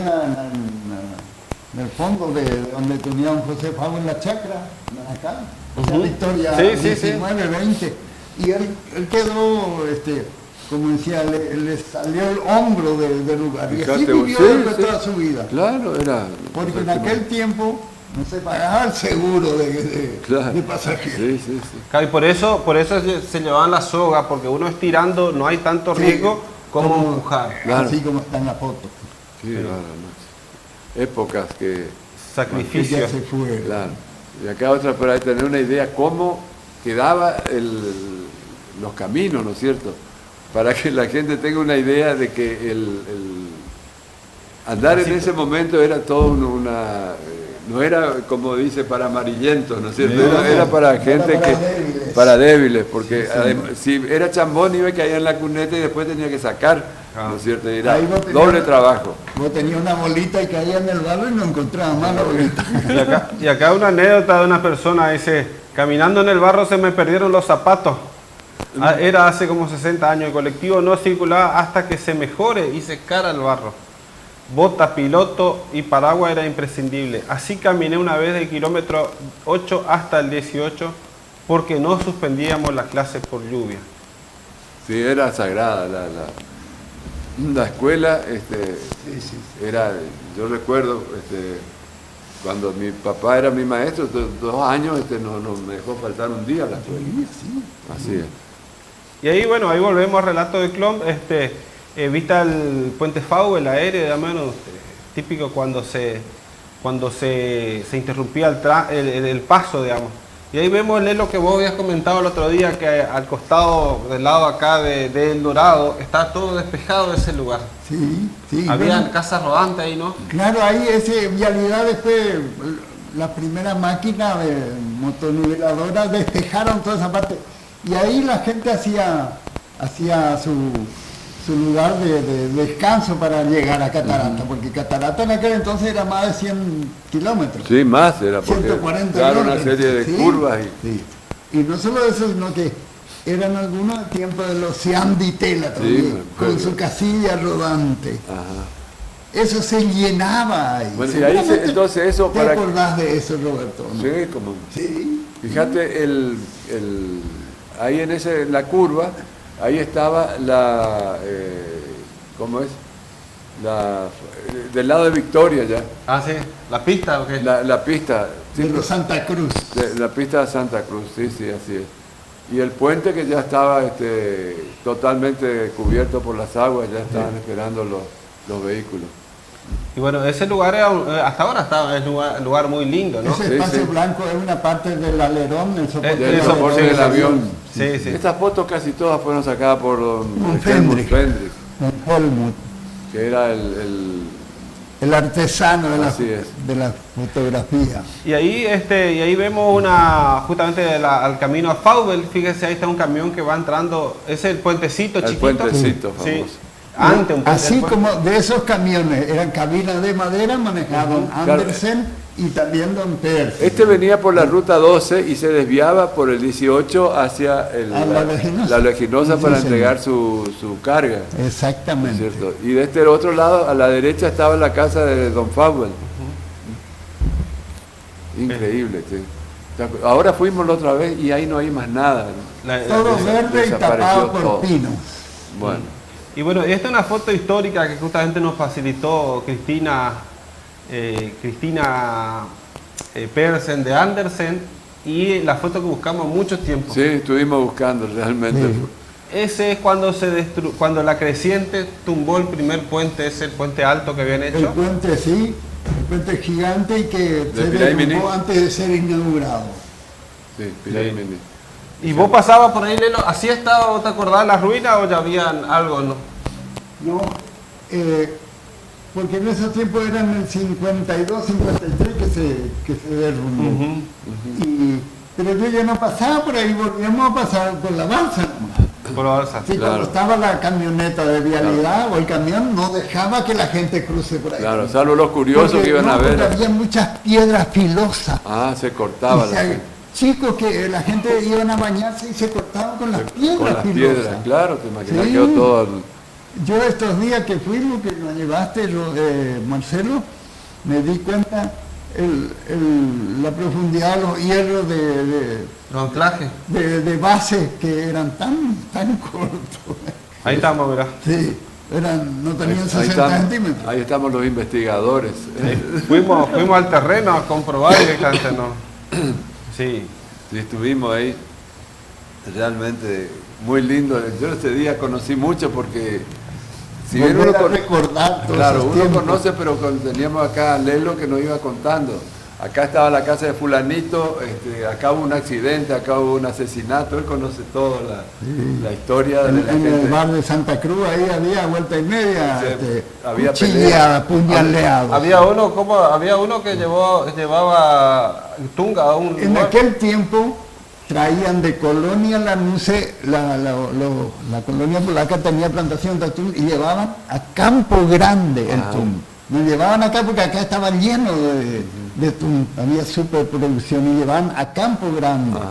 en el fondo de donde tenía un José Fabo en la chacra, acá, en Victoria, Sí, sí, sí. 19, 20. Y él quedó, como decía, le salió el hombro del lugar. Y así Fíjate vos, vivió sí, después sí. toda su vida. Claro, era... Porque en aquel tiempo no se pagaba el seguro Claro. de pasajeros. Sí, sí, sí. Claro, y por eso se llevaban la soga, porque uno estirando no hay tanto Sí. riesgo como empujar. Claro. Así como está en la foto. Sí, claro, no. Épocas que... Que Sacrificio. ya se fue. Claro. Y acá otra para tener una idea cómo quedaba los caminos, ¿no es cierto? Para que la gente tenga una idea de que el andar en ese momento era todo no era como dice para amarillentos, ¿no es cierto? Era para gente para que... débiles. Para débiles, porque si era chambón iba a caer en la cuneta y después tenía que sacar, ¿no es cierto? Y era Ahí vos tenías- doble trabajo. Vos tenías una bolita y caía en el barro y no encontrabas más la bolita. Y acá una anécdota de una persona dice, caminando en el barro se me perdieron los zapatos. Era hace como 60 años, el colectivo no circulaba hasta que se mejore y secara el barro. Bota, piloto y paraguas era imprescindible. Así caminé una vez del kilómetro 8 hasta el 18 porque no suspendíamos las clases por lluvia. Sí, era sagrada la escuela, era, yo recuerdo, cuando mi papá era mi maestro, 2 años, no me dejó faltar un día a la escuela. Así es. Y ahí, bueno, ahí volvemos al relato de Clom. Vista el puente Fau, el aéreo, digamos, típico cuando se interrumpía el paso, digamos. Y ahí vemos, Lelo, que vos habías comentado el otro día que al costado, del lado acá de El Dorado, está todo despejado ese lugar. Sí, sí. Había bueno, casas rodantes ahí, ¿no? claro, ahí ese vialidad después, la primera máquina de motoniveladoras despejaron toda esa parte. Y ahí la gente hacía su lugar de descanso para llegar a Catarata, porque Catarata en aquel entonces era más de 100 kilómetros. Sí, más era porque 140 claro, una kilómetros. serie de Sí, curvas y sí. Y no solo eso, sino que eran algunos tiempos de los Siam Di Tela también, me acuerdo. con su casilla rodante. ajá. Eso se llenaba ahí. Bueno, y ahí entonces eso ¿Te para acordás de eso, Roberto? ¿No? sí, como Sí. fíjate ahí en la curva, ahí estaba ¿cómo es? Del lado de Victoria ya, Ah, sí, la pista, ¿o qué? la pista, sí, De los Santa Cruz. la pista de Santa Cruz, sí, así es. Y el puente que ya estaba totalmente cubierto por las aguas, ya estaban esperando los vehículos. Y bueno, ese lugar hasta ahora es un lugar muy lindo, ¿no? Ese Sí, espacio sí. blanco es una parte del alerón, el soporte, El soporte del avión. Sí, sí. Estas fotos casi todas fueron sacadas por don Fendrich. Helmut Fendrich, Don Helmut, que era el artesano Así es. de la fotografía. Y ahí vemos justamente al camino a Faubel, fíjese, ahí está un camión que va entrando, ese es el puentecito el chiquito. puentecito Sí. famoso. Antes un puente, Así después- como de esos camiones, eran cabinas de madera, manejaban Claro. Andersen y también Don Percy. Este venía por la ruta 12 y se desviaba por el 18 hacia A la Leginosa. la Leginosa Sí, para señor. entregar su carga. Exactamente. ¿Cierto? Y de este otro lado, a la derecha, estaba la casa de Don Faubel. Increíble. Sí. Ahora fuimos la otra vez y ahí no hay más nada. Todo verde y desapareció tapado por todo. pinos. Bueno, Y esta es una foto histórica que justamente nos facilitó Cristina Persen de Andersen, y la foto que buscamos mucho tiempo. sí, estuvimos buscando realmente. Sí. Ese es cuando la creciente tumbó el primer puente, ese el puente alto que habían El hecho. puente, sí, el puente gigante y que se Pilaimini. derrumbó antes de ser inaugurado. Sí, Pilaimini. Y vos pasabas por ahí, Lelo, ¿así estaba, vos te acordás, la ruina o ya habían algo, no? No, porque en esos tiempos eran el 52, 53 que se derrumbó. Pero yo ya no pasaba por ahí, volvíamos a pasar por la balsa nomás. Por la balsa. Sí, Claro. cuando estaba la camioneta de vialidad o el camión, no dejaba que la gente cruce por ahí. Claro, salvo los curiosos Porque que iban a porque ver. había muchas piedras filosas. Ah, se cortaba Y la se- chicos que la gente iban a bañarse y se cortaban con las piedras con las filosas. piedras, claro, te imaginas, Sí. quedó todo. Yo estos días que fuimos, que nos llevaste, Marcelo, me di cuenta la profundidad de los hierros Los anclajes. de base que eran tan cortos. Ahí estamos, mirá. Sí, no tenían Ahí 60 estamos, centímetros. ahí estamos los investigadores. Fuimos al terreno a comprobar directamente, ¿no? Sí. Sí, estuvimos ahí. Realmente muy lindo. Yo ese día conocí mucho porque si bien Volver uno a recordar todos claro, esos uno tiempos. conoce, pero teníamos acá a Lelo que nos iba contando. Acá estaba la casa de fulanito, acá hubo un accidente, acá hubo un asesinato, él conoce toda la historia de la En el gente. bar de Santa Cruz ahí había vuelta y media, Sí, había cuchillada, puñaleado. Había uno que llevaba tunga a un En lugar. aquel tiempo traían de Colonia Lanuse, la colonia polaca tenía plantación de atún y llevaban a Campo Grande el atún. Nos llevaban acá porque acá estaba lleno de atún, había superproducción y llevaban a Campo Grande. Ajá.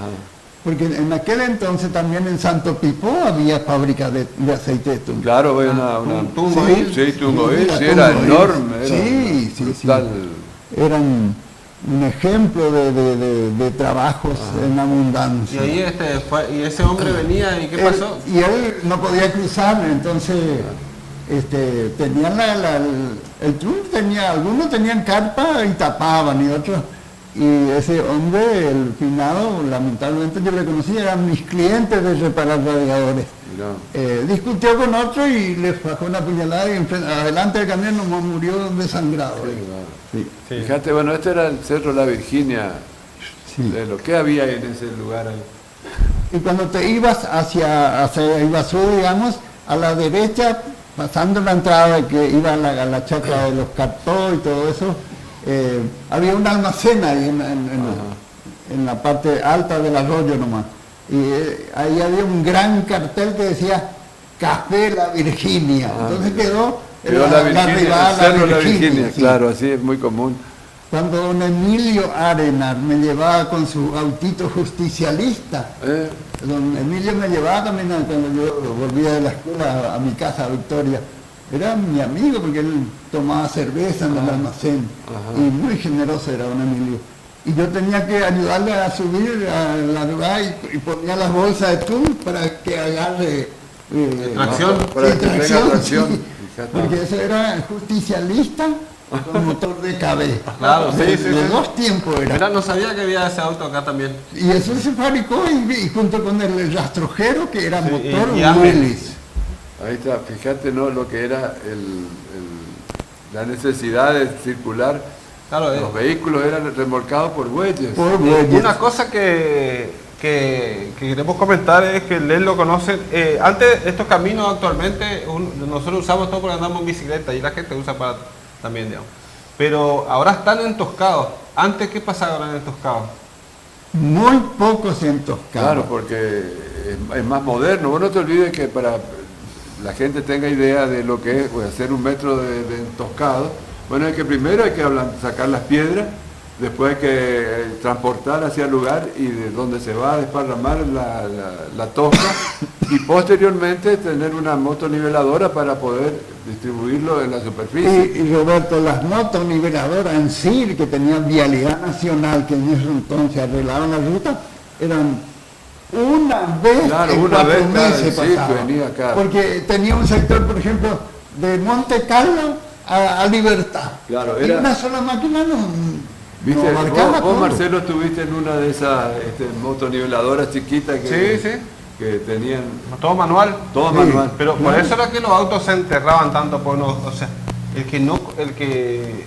Porque en aquel entonces también en Santo Pipó había fábrica de aceite de atún. Claro, había una Tungo sí, Hill. sí, Tungo Hill, Sí, sí, era Tungo Hill. enorme. Era Sí, sí, sí. brutal. Eran un ejemplo de trabajos en Y abundancia. ahí y ese hombre venía y ¿qué pasó? Y él no podía cruzar, entonces tenían el tour algunos tenían carpa y tapaban y otros. Y ese hombre, el finado, lamentablemente yo le conocí, eran mis clientes de reparar radiadores. Mirá. Discutió con otro y le bajó una puñalada y adelante del camión nomás murió desangrado. Sí. Sí. Fíjate, bueno, este era el Cerro La Virginia. Sí. Lelo, ¿qué había en ese lugar ahí? Y cuando te ibas hacia Iguazú, digamos, a la derecha, pasando la entrada que iba a la chacra de los Cartó y todo eso, había un almacén ahí en la parte alta del arroyo nomás. Y ahí había un gran cartel que decía Café La Virginia. Entonces quedó la Virginia, el Cerro La Virginia, sí. claro, así es muy común. Cuando don Emilio Arenas me llevaba con su autito justicialista, don Emilio me llevaba también cuando yo volvía de la escuela a mi casa, a Victoria. Era mi amigo porque él tomaba cerveza en el almacén y muy generoso era don Emilio. Y yo tenía que ayudarle a subir a la lugar y ponía las bolsas de tul para que agarre tracción. Para que tenga tracción. Sí, porque eso era justicialista con motor de KB. Claro, sí, de sí. dos tiempos era. Mira, no sabía que había ese auto acá también. Y eso se fabricó y junto con el rastrojero que era Sí, motor y Amex. Willys. Ahí está, fíjate, ¿no? Lo que era la necesidad de circular. Claro, Los vehículos eran remolcados por bueyes. Por Willys. una cosa que queremos comentar es que él lo conoce. Antes, estos caminos actualmente, nosotros usamos todo porque andamos en bicicleta y la gente usa para también, digamos. Pero ahora están entoscados. Antes, ¿qué pasaba en entoscados? Muy pocos entoscados. Claro, porque es más moderno. Vos no te olvides que para la gente tenga idea de lo que es pues, hacer un metro de entoscado, bueno, es que primero hay que sacar las piedras, después hay que transportar hacia el lugar y de donde se va a desparramar la tosca y posteriormente tener una motoniveladora para poder distribuirlo en la superficie. Y Roberto, las motoniveladoras en sí, que tenían Vialidad Nacional, que en ese entonces arreglaban la ruta, eran una vez Claro, en una 4 vez cada meses ciclo pasaba. venía acá. Porque tenía un sector, por ejemplo, de Monte Carlo a Libertad. Claro, Y era- una sola máquina ¿Viste? no abarcaba Vos, todo. Marcelo, estuviste en una de esas motoniveladoras chiquitas que tenían Todo manual. todo Sí. manual. Pero por eso era que los autos se enterraban tanto, pues no, o sea, el que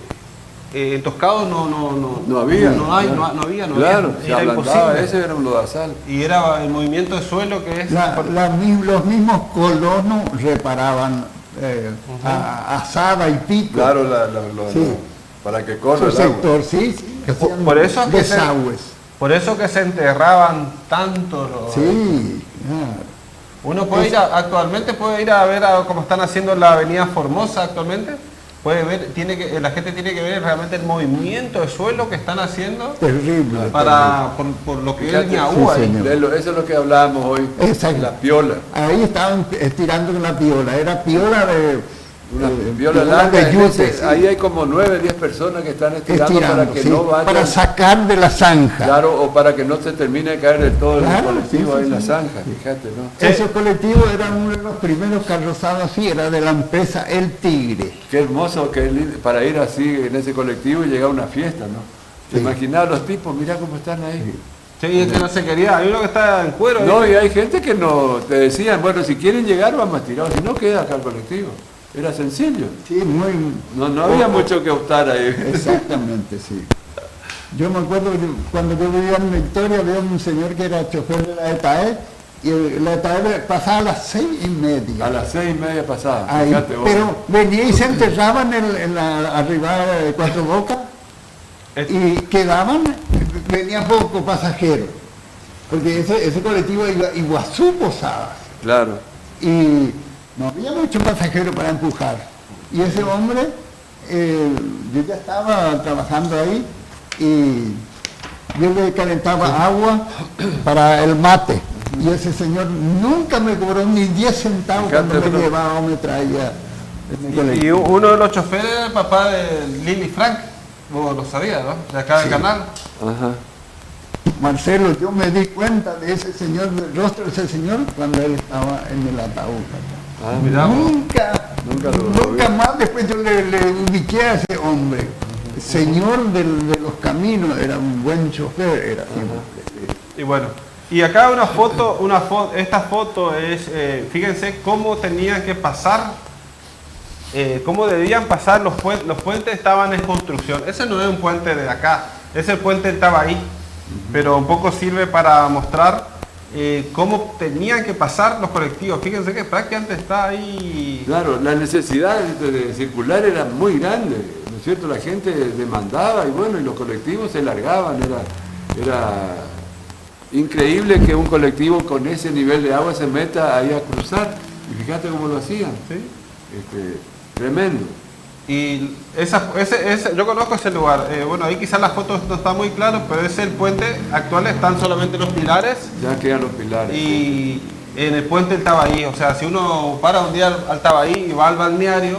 entoscado No había. no había, Claro, se era ablandaba, imposible. ese era un lodazal. Y era el movimiento de suelo que es Los mismos colonos reparaban asada y pico. Claro, Sí. para que corra Su el agua. sector, sí, que hacían por eso es que desagües. por eso que se enterraban tanto los, Sí, claro. Uno puede ir actualmente puede ir a ver cómo están haciendo la avenida Formosa actualmente. Puede ver, la gente tiene que ver realmente el movimiento de suelo que están haciendo Terrible. por lo que es Fíjate, Ñahúa. sí, señor. Lelo, eso es lo que hablábamos hoy, Exacto. la piola. Ahí estaban estirando con la piola, era piola de Una piola larga, de yute, sí. ahí hay como 9, 10 personas que están estirando para que sí, no vayan, para sacar de la zanja. claro, o para que no se termine de caer del todo Claro, el colectivo sí, ahí en sí, la sí. zanja, fíjate, ¿no? Esos colectivos eran uno de los primeros carrozados así, era de la empresa El Tigre. Qué hermoso que para ir así en ese colectivo y llegar a una fiesta, ¿no? ¿Te Sí. imaginás los tipos? Mirá cómo están ahí. Sí, es que no se quería. Hay uno que está en cuero. No, ¿viste? y hay gente que no, te decían, bueno, si quieren llegar vamos a tirar, si no queda acá el colectivo. Era sencillo. Sí, muy... No había mucho que optar ahí. Exactamente, sí. Yo me acuerdo que cuando yo vivía en Victoria, había un señor que era chofer de la ETAE y la ETAE pasaba a las 6:30. A las 6:30 pasaba, Ahí, fíjate vos. pero venía y se enterraba en la arribada de Cuatro Bocas y quedaban, venía poco pasajeros, porque ese colectivo iba a Iguazú Posadas Claro. y no había mucho pasajero para empujar. Y ese hombre, yo ya estaba trabajando ahí y yo le calentaba agua para el mate. Y ese señor nunca me cobró ni 10 centavos Fíjate, cuando me ¿no? llevaba o me traía en el Y colectivo. uno de los choferes era el papá de Lili Frank. Vos lo sabías, ¿no? De acá del canal. Ajá. Marcelo, yo me di cuenta de ese señor, del rostro de ese señor, cuando él estaba en el ataúd. Ah, mirá vos. Nunca Nunca lo vi. más después yo le ubiqué a ese hombre. Señor de los caminos, era un buen chofer, era siempre. Y bueno, y acá una foto, esta foto es, fíjense cómo tenían que pasar, cómo debían pasar los puentes estaban en construcción. Ese no es un puente de acá, ese puente estaba ahí. pero un poco sirve para mostrar cómo tenían que pasar los colectivos. Fíjense que prácticamente está ahí. Claro, la necesidad de circular era muy grande, ¿no es cierto? La gente demandaba y bueno, y los colectivos se largaban, era increíble que un colectivo con ese nivel de agua se meta ahí a cruzar. Y fíjate cómo lo hacían, ¿Sí? Tremendo. Y yo conozco ese lugar. Bueno, ahí quizás las fotos no están muy claras, pero es el puente actual, están solamente los pilares. Ya quedan los pilares. Y en el puente el Tabaí, o sea, si uno para un día al Tabaí y va al balneario,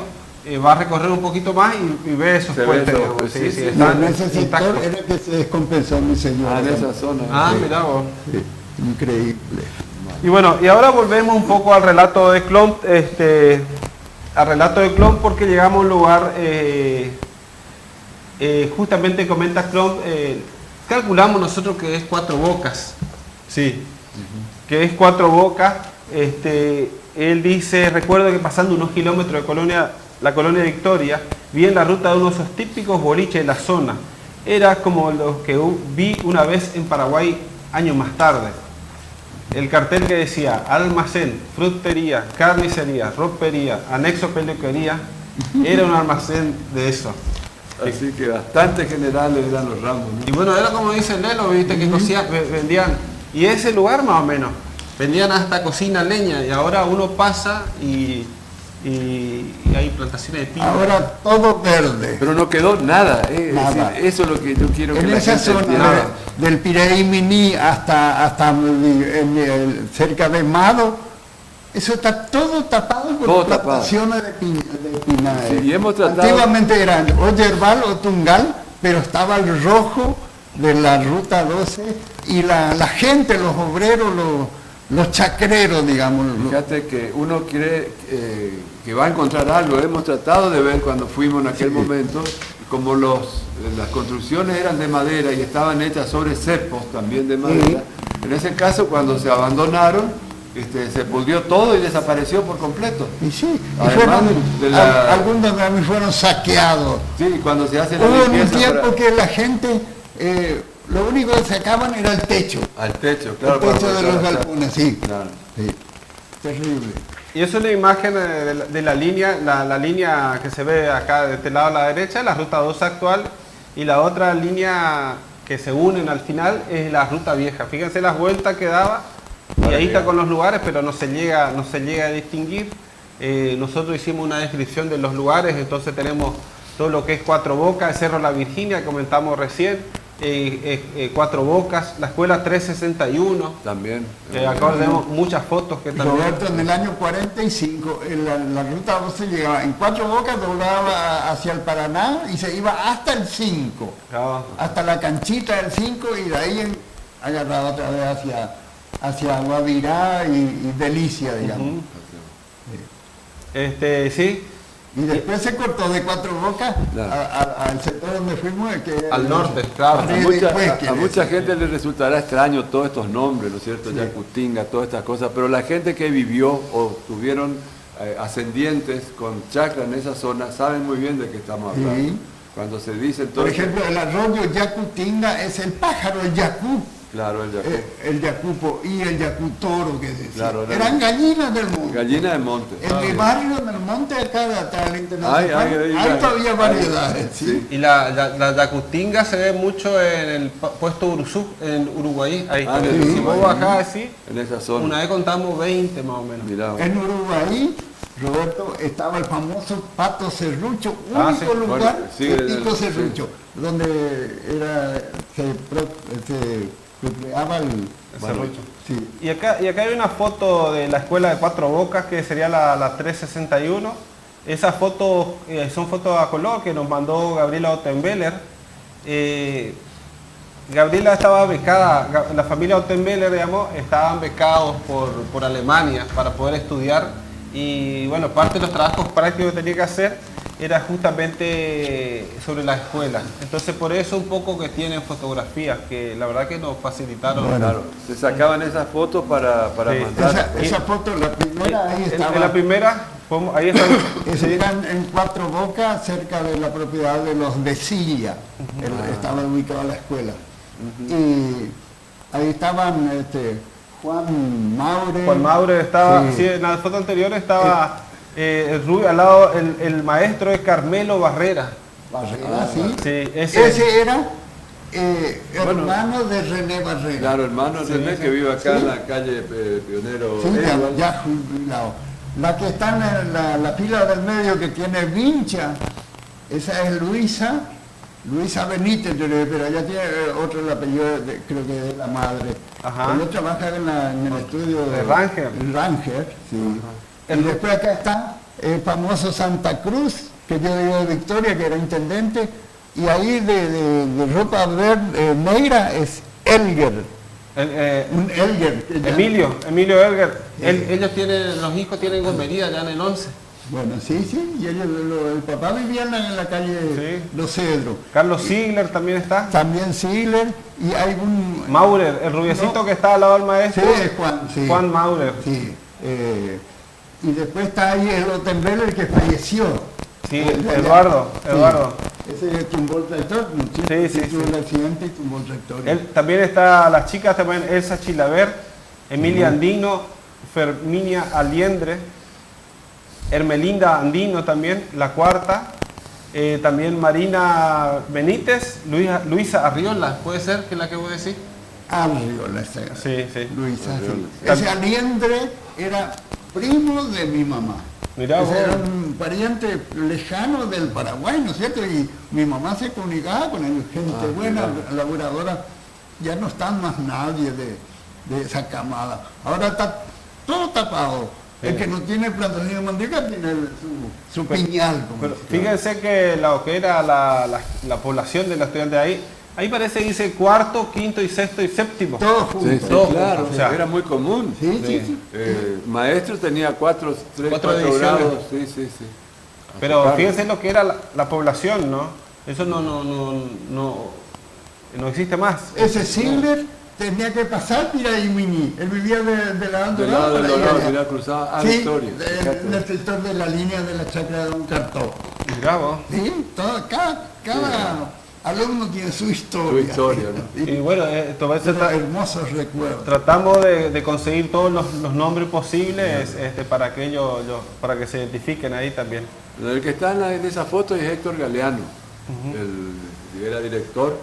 va a recorrer un poquito más y ve esos Se ve puentes. eso, digamos. pues, sí, sí. Están En ese sector intactos. era que se descompensó mi señor. En esa zona. Ah, mira vos. Sí, increíble. Y bueno, y ahora volvemos un poco al relato de Klomp, al relato de Klomp, porque llegamos a un lugar, justamente comenta Klomp, calculamos nosotros que es Cuatro Bocas, sí, que es Cuatro Bocas. Él dice, recuerdo que pasando unos kilómetros de la colonia Victoria, vi en la ruta de uno de esos típicos boliches de la zona. Era como los que vi una vez en Paraguay años más tarde. El cartel que decía almacén, frutería, carnicería, ropería, anexo peluquería, era un almacén de eso. Así que bastante generales eran los ramos, ¿no? Y bueno, era como dice Lelo, viste que vendían, y ese lugar más o menos, vendían hasta cocina leña, y ahora uno pasa y hay plantaciones de pino. Ahora todo verde. Pero no quedó nada, Es Nada. decir, eso es lo que yo quiero que En la esa gente zona entienda. del Piraí Miní hasta cerca de Mado, eso está todo tapado por Todo tapado. plantaciones de pinares. Sí, y hemos tratado- Antiguamente eran o yerbal o tungal, pero estaba el rojo de la ruta 12 y la gente, los obreros, los chacreros, digamos. Fíjate que uno cree que va a encontrar algo. Hemos tratado de ver cuando fuimos en aquel momento, como las construcciones eran de madera y estaban hechas sobre cepos también de madera. En ese caso, cuando se abandonaron, se pudrió todo y desapareció por completo. Y sí, y Además de la- algunos de mí fueron saqueados. Sí, cuando se hace la Hubo un limpieza tiempo para- que la gente, lo único que sacaban era el techo. al techo, claro. El para techo de aprovechar los la- galpones, sí. Claro. Sí. Terrible. Y eso es una imagen de la línea, la línea que se ve acá de este lado a la derecha, la ruta 2 actual, y la otra línea que se unen al final es la ruta vieja. Fíjense las vueltas que daba, y ahí está con los lugares, pero no se llega a distinguir. Nosotros hicimos una descripción de los lugares, entonces tenemos todo lo que es Cuatro Bocas, el Cerro La Virginia, que comentamos recién, Cuatro Bocas, la escuela 361. También. Acá tenemos muchas fotos que también... Roberto, en el año 45, la ruta 12 llegaba en Cuatro Bocas, doblaba hacia el Paraná y se iba hasta el 5, Ah, hasta la canchita del 5 y de ahí agarraba otra vez hacia Guavirá y Delicia, digamos. sí, Y después se cortó de Cuatro Bocas Claro. al sector donde fuimos, que era al norte, claro. A Sí, mucha, después, a ¿quién mucha es? gente le resultará extraño todos estos nombres, ¿no es cierto? Yacutinga, todas estas cosas, pero la gente que vivió o tuvieron ascendientes con chacra en esa zona saben muy bien de qué estamos hablando. Sí. Cuando se dice Por entonces... ejemplo, el arroyo Yacutinga es el pájaro, el yacú, Claro, el yacú. el yacupo y el yacutoro que decía. Claro, Eran gallinas del monte. Gallina de monte. En mi barrio, en el monte, acá atrás del internacional, Ay, hay todavía ay, variedades. sí. ¿sí? Y la yacutinga se ve mucho en el puesto Uruzú, en Uruguay. Ahí Ah, está. en el Si vos Uruguay. bajás así, En esa zona. una vez contamos 20 más o menos. Mirá, En Uruguay, Roberto, estaba el famoso Pato Serrucho, Ah, único sí. lugar Bueno, sí, de el- Pico sí. Serrucho, donde se procreaba el... Serrucho. Sí. Y acá hay una foto de la escuela de Cuatro Bocas, que sería la 361. Esas fotos son fotos a color que nos mandó Gabriela Ottenbeller. Gabriela estaba becada, la familia Ottenbeller, digamos, estaban becados por Alemania para poder estudiar. Y bueno, parte de los trabajos prácticos que tenía que hacer era justamente sobre la escuela. Entonces por eso un poco que tienen fotografías que la verdad que nos facilitaron. Bueno. claro. Se sacaban esas fotos para Sí. mandar. Esa foto, la primera, ahí estaba. En la primera, ahí está. Eran en Cuatro Bocas, cerca de la propiedad de los de Silla. Estaba ubicada la escuela. y ahí estaban Juan Maure. Juan Maure estaba, Sí. sí, en la foto anterior estaba el rubio, al lado el maestro es Carmelo Barrera. Barrera, sí. Sí, Ese era hermano de René Barrera. Claro, hermano Sí, René, sí. que vive acá Sí. en la calle Pionero. Sí, Edward. ya jubilado. La que está en la fila del medio que tiene vincha, esa es Luisa Benítez, pero ella tiene otro el apellido, creo que de la madre. Ajá. Ella trabaja en el estudio De Ranger. Ranger, sí. Y después acá está el famoso Santa Cruz, que yo digo de Victoria, que era intendente, y ahí de ropa verde, negra es Elger. Un Elger. que ya- Emilio Elger. Ellos tienen, los hijos tienen gomería ya en el 11. Bueno, sí, y ellos, el papá vivía en la calle Sí. Los Cedros. Carlos Ziegler también está. También Ziegler, y hay un... Maurer, el rubiecito No. que está al lado del Sí, maestro. es Juan, sí. Juan Maurer. Sí. Y después está ahí el Ottenbeller que falleció. Sí, Ya- Eduardo. Ese tumbó el tractor, ¿no? Sí. Tuvo el accidente y tumbó el tractor. También está las chicas, también Elsa Chilaver, Emilia Andino, Ferminia Aliendre, Hermelinda Andino también, la cuarta. También Marina Benítez, Luisa Arriola, ¿puede ser que es la que voy a decir? Arriola, esa. Sí. Luisa, sí. Tam- Ese Aliendre era primo de mi mamá. Mirá Ese vos. era un pariente lejano del Paraguay, ¿no es cierto? Y mi mamá se comunicaba con ellos, gente buena, laboradora. Ya no está más nadie de esa camada. Ahora está todo tapado. El que no tiene plantación de mandioca tiene su piñal. como Pero se llama. fíjense que lo que era la población de los estudiantes ahí parece que dice cuarto, quinto y sexto y séptimo. Todo Sí, junto. sí, Todo, claro, o sea, era muy común. Sí. Maestro tenía cuatro ediciones. grados, sí. Pero Claro. fíjense lo que era la población, ¿no? Eso no existe más. Ese Ziegler tenía que pasar Piraimini. Él vivía de la Del Dorado lado del para ir Dorado, allá. mirá, cruzaba a Sí, Victoria. en el sector de la línea de la chacra de Don Cartó. Mirá vos. Sí, cada alumno tiene su historia. Su historia, ¿no? Y bueno, todo eso Pero hermosos recuerdos. tratamos de conseguir todos los nombres posibles para que para que se identifiquen ahí también. El que está en esa foto es Héctor Galeano, era director,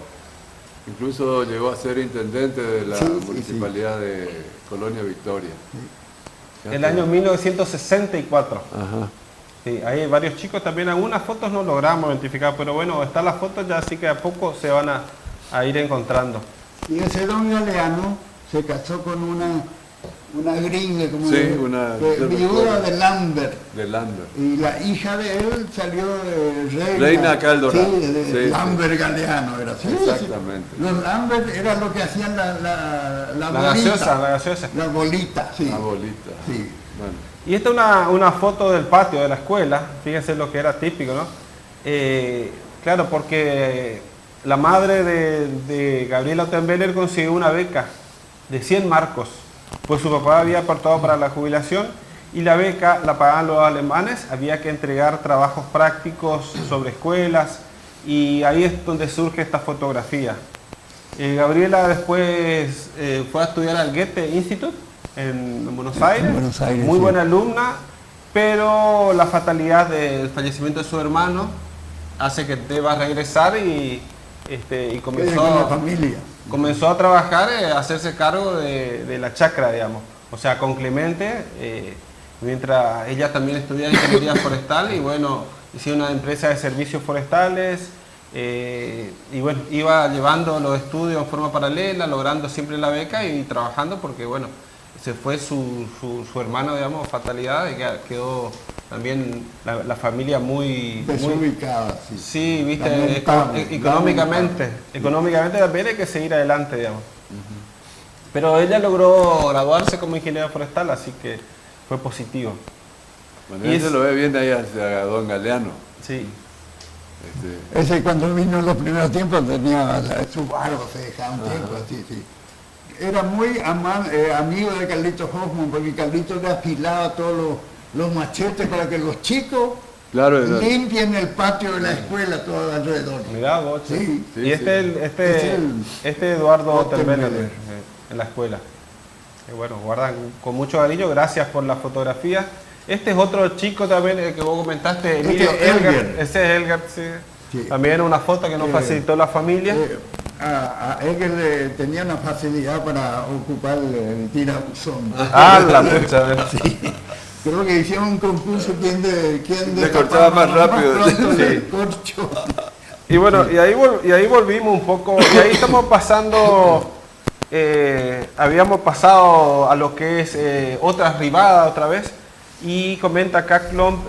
incluso llegó a ser intendente de la Sí, municipalidad de Colonia Victoria. El año 1964. Ajá. Sí, hay varios chicos también, algunas fotos no logramos identificar, pero bueno, están las fotos ya, así que a poco se van a ir encontrando. Y ese don Galeano se casó con una gringa, como Sí, de- una- viuda de Lambert. De Lander. Y la hija de él salió de Reina acá del Dorado. Sí, de Sí, Lambert Galeano era así. Exactamente. Los Lambert era lo que hacían la La bolita. gaseosa. La bolita, sí. Una bolita. Sí. Bueno, Y esta es una foto del patio de la escuela, fíjense lo que era típico, ¿no? Claro, porque la madre de Gabriela Ottenbeller consiguió una beca de 100 marcos, pues su papá había aportado para la jubilación y la beca la pagaban los alemanes, había que entregar trabajos prácticos sobre escuelas y ahí es donde surge esta fotografía. Gabriela después fue a estudiar al Goethe Institut en Buenos Aires, Buenos Aires, muy sí. buena alumna, pero la fatalidad del fallecimiento de su hermano hace que deba regresar y Con la familia. comenzó a trabajar, a hacerse cargo de la chacra, digamos. O sea, con Clemente, mientras ella también estudiaba ingeniería forestal y bueno, hicieron una empresa de servicios forestales y bueno, iba llevando los estudios en forma paralela, logrando siempre la beca y trabajando porque bueno, se fue su hermano, digamos, fatalidad y quedó también la familia muy Desubicada, sí. Sí, viste, Lamentable, económicamente también hay que seguir adelante, digamos. Pero ella logró graduarse como ingeniera forestal, así que fue positivo. bueno, Y ese es- lo ve bien ahí a don Galeano. Sí. Ese cuando vino en los primeros tiempos tenía su barba, se dejaba un tiempo así, sí. Era muy amigo de Carlitos Hoffman, porque Carlitos le afilaba todos los machetes para que los chicos Claro, era- limpian el patio de la escuela todo alrededor. Mirá vos, che. Sí, sí, Y este Eduardo Ottenbeller en la escuela. Que bueno, guardan con mucho cariño, gracias por la fotografía. Este es otro chico también, el que vos comentaste, Emilio Este es Elgar. Elgar. Ese es Elgar, sí. Sí. También una foto que nos facilitó la familia. A Egger tenía una facilidad para ocupar el tirabuzón. Ah, la fecha. Creo que hicieron un concurso quién cortaba más rápido. pronto Sí. el corcho. Y bueno, y ahí volvimos un poco, y ahí estamos pasando, habíamos pasado a lo que es otra ribada otra vez, y comenta acá Klomp,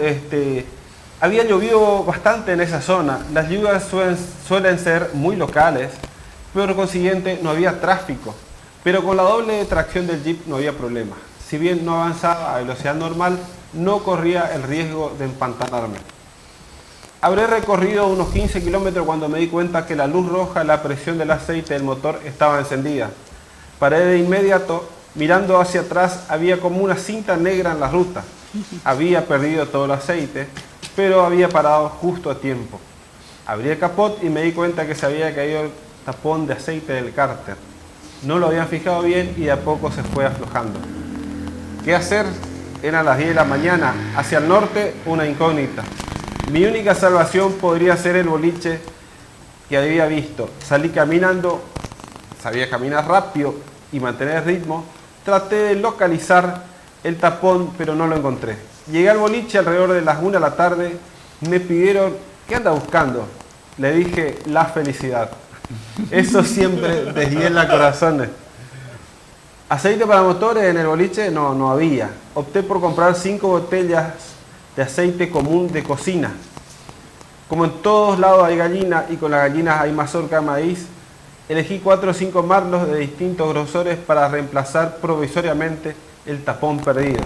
había llovido bastante en esa zona, las lluvias suelen ser muy locales, pero por consiguiente no había tráfico, pero con la doble tracción del Jeep no había problema. Si bien no avanzaba a velocidad normal, no corría el riesgo de empantanarme. Habré recorrido unos 15 kilómetros cuando me di cuenta que la luz roja, la presión del aceite del motor estaba encendida. Paré de inmediato, mirando hacia atrás había como una cinta negra en la ruta. Había perdido todo el aceite, pero había parado justo a tiempo. Abrí el capot y me di cuenta que se había caído el tapón de aceite del cárter. No lo habían fijado bien y de a poco se fue aflojando. ¿Qué hacer? Eran las 10 de la mañana. Hacia el norte, una incógnita. Mi única salvación podría ser el boliche que había visto. Salí caminando, sabía caminar rápido y mantener el ritmo. Traté de localizar el tapón, pero no lo encontré. Llegué al boliche alrededor de las 1 de la tarde. Me pidieron, ¿qué anda buscando? Le dije, la felicidad. Eso siempre deshiela corazones. Aceite para motores en el boliche no había. Opté por comprar 5 botellas de aceite común de cocina. Como en todos lados hay gallinas y con las gallinas hay mazorca de maíz, elegí 4 o 5 marlos de distintos grosores para reemplazar provisoriamente el tapón perdido.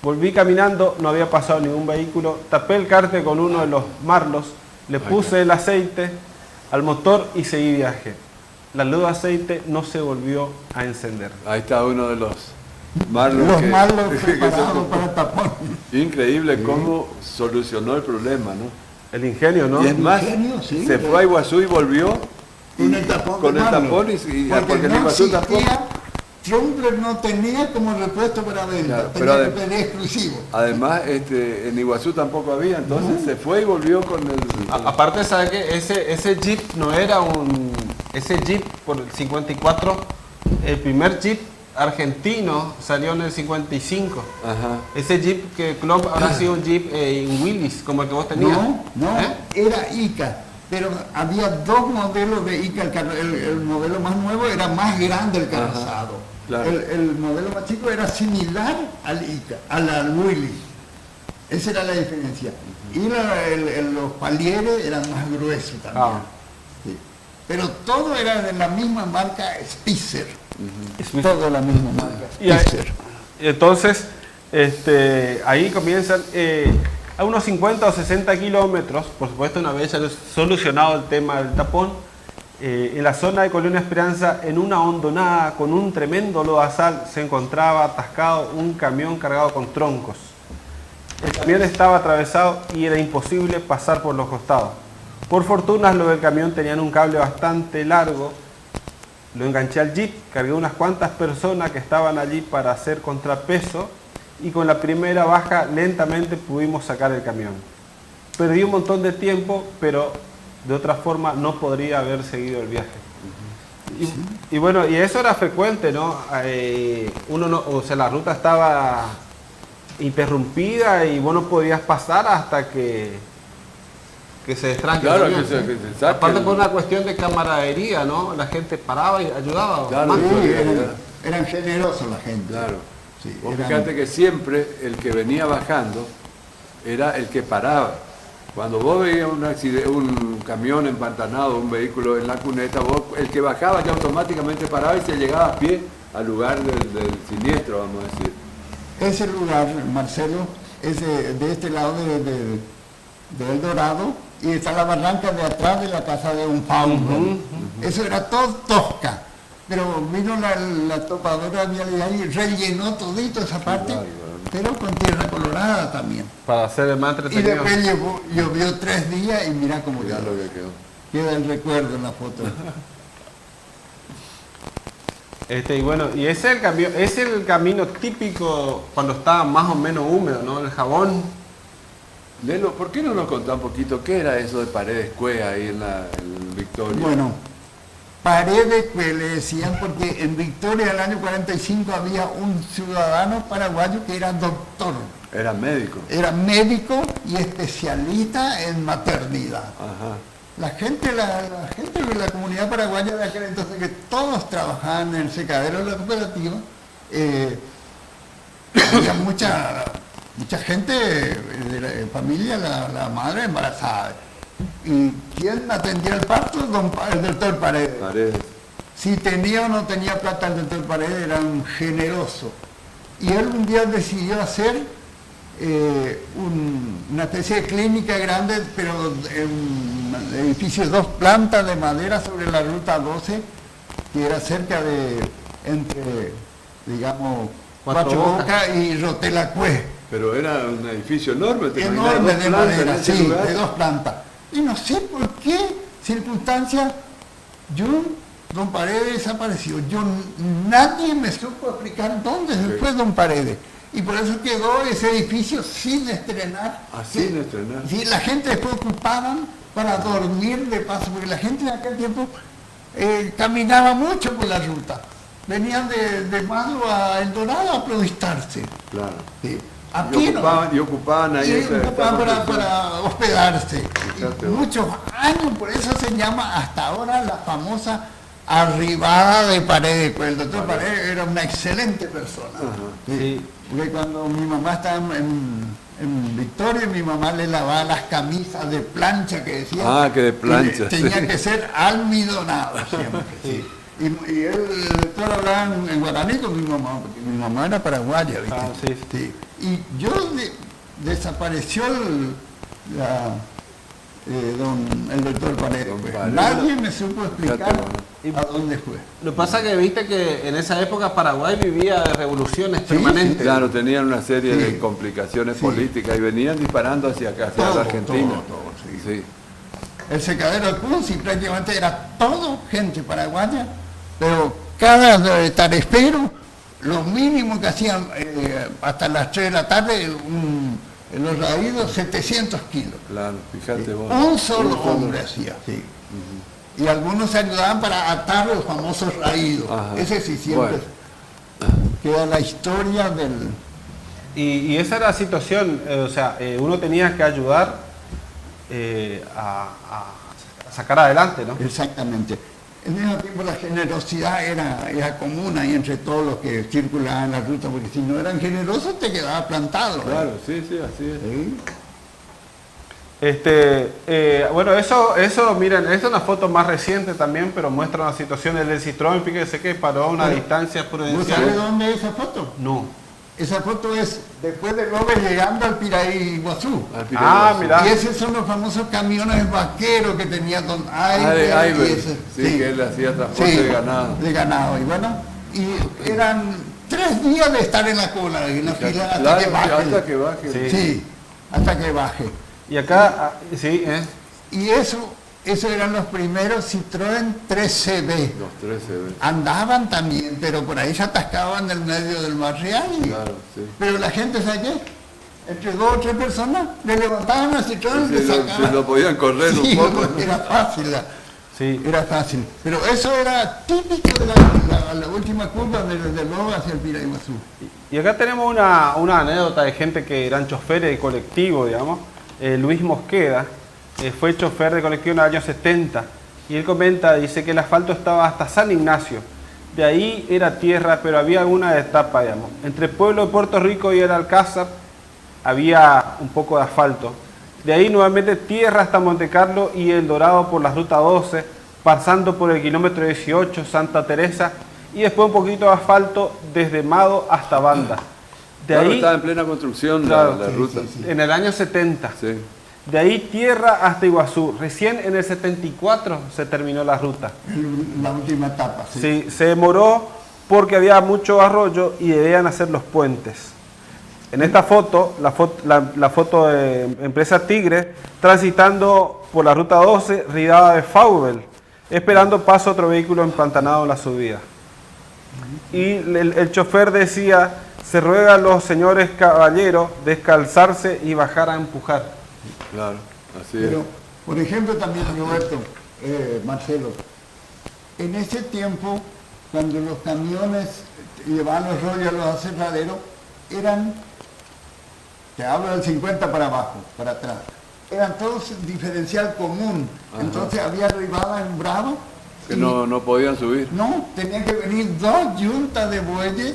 Volví caminando, no había pasado ningún vehículo, tapé el cárter con uno de los marlos, le puse el aceite al motor y seguí viaje. La luz de aceite no se volvió a encender. Ahí está uno de los marlos Los que- malos que preparados son- para el tapón. Increíble cómo solucionó el problema, ¿no? El ingenio, ¿no? Y es más, Ingenio, sí, se fue a Iguazú y volvió Con el tapón. con de el Marlo. tapón porque el no Iguazú tampoco. existía, Trumpler no tenía como repuesto para venta, Claro, tenía pero que tener exclusivo. Además, en Iguazú tampoco había, entonces se fue y volvió con el... Aparte, ¿sabe qué? Ese Jeep no era un... Ese Jeep por el 54, el primer Jeep argentino salió en el 55. Ajá. Ese Jeep que Klomp habrá sido un Jeep en Willys, como el que vos tenías. No, ¿Eh? era Ica, pero había 2 modelos de Ica. El modelo más nuevo era más grande el calzado. claro. El modelo más chico era similar al Ica, al Willy. Esa era la diferencia. Y los palieres eran más gruesos también. Ah. Sí. Pero todo era de la misma marca Spitzer. Spitzer. Todo de la misma marca Y ahí- Spitzer. Entonces, ahí comienzan a unos 50 o 60 kilómetros, por supuesto una vez ya solucionado el tema del tapón, en la zona de Colonia Esperanza, en una hondonada con un tremendo lodazal, se encontraba atascado un camión cargado con troncos. El camión estaba atravesado y era imposible pasar por los costados. Por fortuna, los del camión tenían un cable bastante largo. Lo enganché al jeep, cargué unas cuantas personas que estaban allí para hacer contrapeso y con la primera baja lentamente pudimos sacar el camión. Perdí un montón de tiempo, pero de otra forma no podría haber seguido el viaje. Y bueno, y eso era frecuente, ¿no? La ruta estaba interrumpida y vos no podías pasar hasta que se destranque. Claro, el que camión. se saque. Aparte por una cuestión de camaradería, ¿no? La gente paraba y ayudaba. Claro, Más- Sí, solidaridad. eran generosos la gente. Claro. Sí, Vos eran- fíjate que siempre el que venía bajando era el que paraba. Cuando vos veías un camión empantanado, un vehículo en la cuneta, el que bajaba ya automáticamente paraba y se llegaba a pie al lugar del siniestro, vamos a decir. Ese lugar, Marcelo, es de este lado de El Dorado, y está la barranca de atrás de la casa de un Paulo. Eso era todo tosca. Pero vino la topadora vialidad y rellenó todito esa parte. pero con tierra colorada también. Para hacer más Y entretenido. después llovió 3 días y mira cómo Mirá quedó. lo que quedó. Queda el recuerdo en la foto. Y bueno, y ese es el camino típico cuando está más o menos húmedo, ¿no? El jabón. Lelo, ¿por qué no nos contás un poquito qué era eso de Paredes Cue ahí en Victoria? Bueno, Paredes que le decían porque en Victoria en el año 45 había un ciudadano paraguayo que era doctor. Era médico. Era médico y especialista en maternidad. Ajá. La gente de la comunidad paraguaya de aquel entonces, que todos trabajaban en el secadero de la cooperativa, había mucha gente de la familia, la madre embarazada. ¿Y quién atendía el parto? El doctor Paredes. Paredes. Si tenía o no tenía plata el doctor Paredes, era un generoso. Y él un día decidió hacer una especie de clínica grande, pero en un edificio de 2 plantas de madera sobre la ruta 12, que era cerca de, entre, digamos, Cuatro Bocas y Rotelacue. Pero era un edificio enorme. ¿te imaginas? Enorme Dos de plantas madera, en ese sí, lugar. de 2 plantas. Y no sé por qué circunstancia, don Paredes desapareció. Nadie me supo explicar dónde se fue don Paredes. Y por eso quedó ese edificio sin estrenar. Sin estrenar. Sí, la gente después ocupaban para dormir de paso, porque la gente en aquel tiempo caminaba mucho por la ruta. Venían de Madro a El Dorado a provistarse. Claro. Sí. Y ocupaban ahí. Y esa ocupaban construcción. para hospedarse. Fíjate Y vos. muchos años, por eso se llama hasta ahora la famosa arribada de Paredes. Pues el doctor Paredes era una excelente persona. Sí. Porque cuando mi mamá estaba en Victoria, mi mamá le lavaba las camisas de plancha que decía. Ah, que de plancha, Tenía sí. que ser almidonado siempre. Sí. Y el doctor hablaba en guaraní con mi mamá, porque mi mamá era paraguaya, ¿viste? Ah, sí. Sí. Y yo desapareció el doctor Paredes. Don Pues. Paredes. Nadie me supo explicar Fíjate, a dónde fue. Lo que pasa es que viste que en esa época Paraguay vivía de revoluciones permanentes. Claro, tenían una serie Sí. de complicaciones Sí. políticas y venían disparando hacia acá, hacia Todo, la Argentina. todo, sí. Sí. El secadero de Cunzi prácticamente era todo gente paraguaya, pero cada tarefero, lo mínimo que hacían hasta las 3 de la tarde, en los raídos, 700 kilos. Claro, fíjate vos. Un solo hombre hacía, sí. Y algunos se ayudaban para atar los famosos raídos. Ajá. Ese sí siempre queda la historia del... Y esa era la situación, uno tenía que ayudar a sacar adelante, ¿no? Exactamente. En ese tiempo la generosidad era común ahí entre todos los que circulaban en la ruta, porque si no eran generosos te quedaba plantado. Claro, sí, así es. ¿Sí? Bueno, eso, miren, esta es una foto más reciente también, pero muestra una situación del Citroën, fíjese que paró a una distancia ¿Vos prudencial. sabés dónde es esa foto? No. Esa foto es después de López llegando al Piraí Iguazú. Al Ah, Pireguazú. mirá. Y esos son los famosos camiones vaqueros que tenía Don Ah, de Aiber. Aiber. y ese- Sí, que él hacía transporte de ganado. De ganado. Y bueno, y eran 3 días de estar en la cola, en la fila, hasta Claro, que baje. hasta que baje. Sí. Sí, hasta que baje. Y acá, sí, Y eso eran los primeros Citroën 3CB. Los 13, ¿ves? Andaban también, pero por ahí se atascaban en el medio del barrial. Claro, sí. Pero la gente, ¿sabe qué? Entre 2 o 3 personas le levantaban la Citroën y le sacaban. Se lo podían correr Sí, un poco. era fácil. sí. Era fácil. Pero eso era típico de la última curva de Lobo hacia el Piraiguazú. Y acá tenemos una anécdota de gente que eran choferes de colectivo, digamos. Luis Mosqueda fue chofer de colectivo en los años 70 y él comenta, dice que el asfalto estaba hasta San Ignacio. De ahí era tierra, pero había alguna etapa, digamos. Entre el pueblo de Puerto Rico y el Alcázar había un poco de asfalto. De ahí nuevamente tierra hasta Monte Carlo y El Dorado por la ruta 12, pasando por el kilómetro 18, Santa Teresa, y después un poquito de asfalto desde Mado hasta Banda. De Claro, ahí, estaba en plena construcción Claro, la sí, ruta. sí, sí. en el año 70. Sí. De ahí tierra hasta Iguazú. Recién en el 74 se terminó la ruta. La última etapa, sí. Sí, se demoró porque había mucho arroyo y debían hacer los puentes. En esta foto, la foto de empresa Tigre, transitando por la ruta 12, Ridada de Faubel, esperando paso otro vehículo empantanado en la subida. Y el chofer decía, se ruega a los señores caballeros descalzarse y bajar a empujar. Claro, así Pero, es. por ejemplo, también, Roberto, Marcelo, en ese tiempo, cuando los camiones llevaban los rollos a los aserraderos, eran, te hablo del 50 para abajo, para atrás, eran todos diferencial común. Ajá. Entonces había arribada en Bravo. Que y no podían subir. no, tenían que venir 2 yuntas de bueyes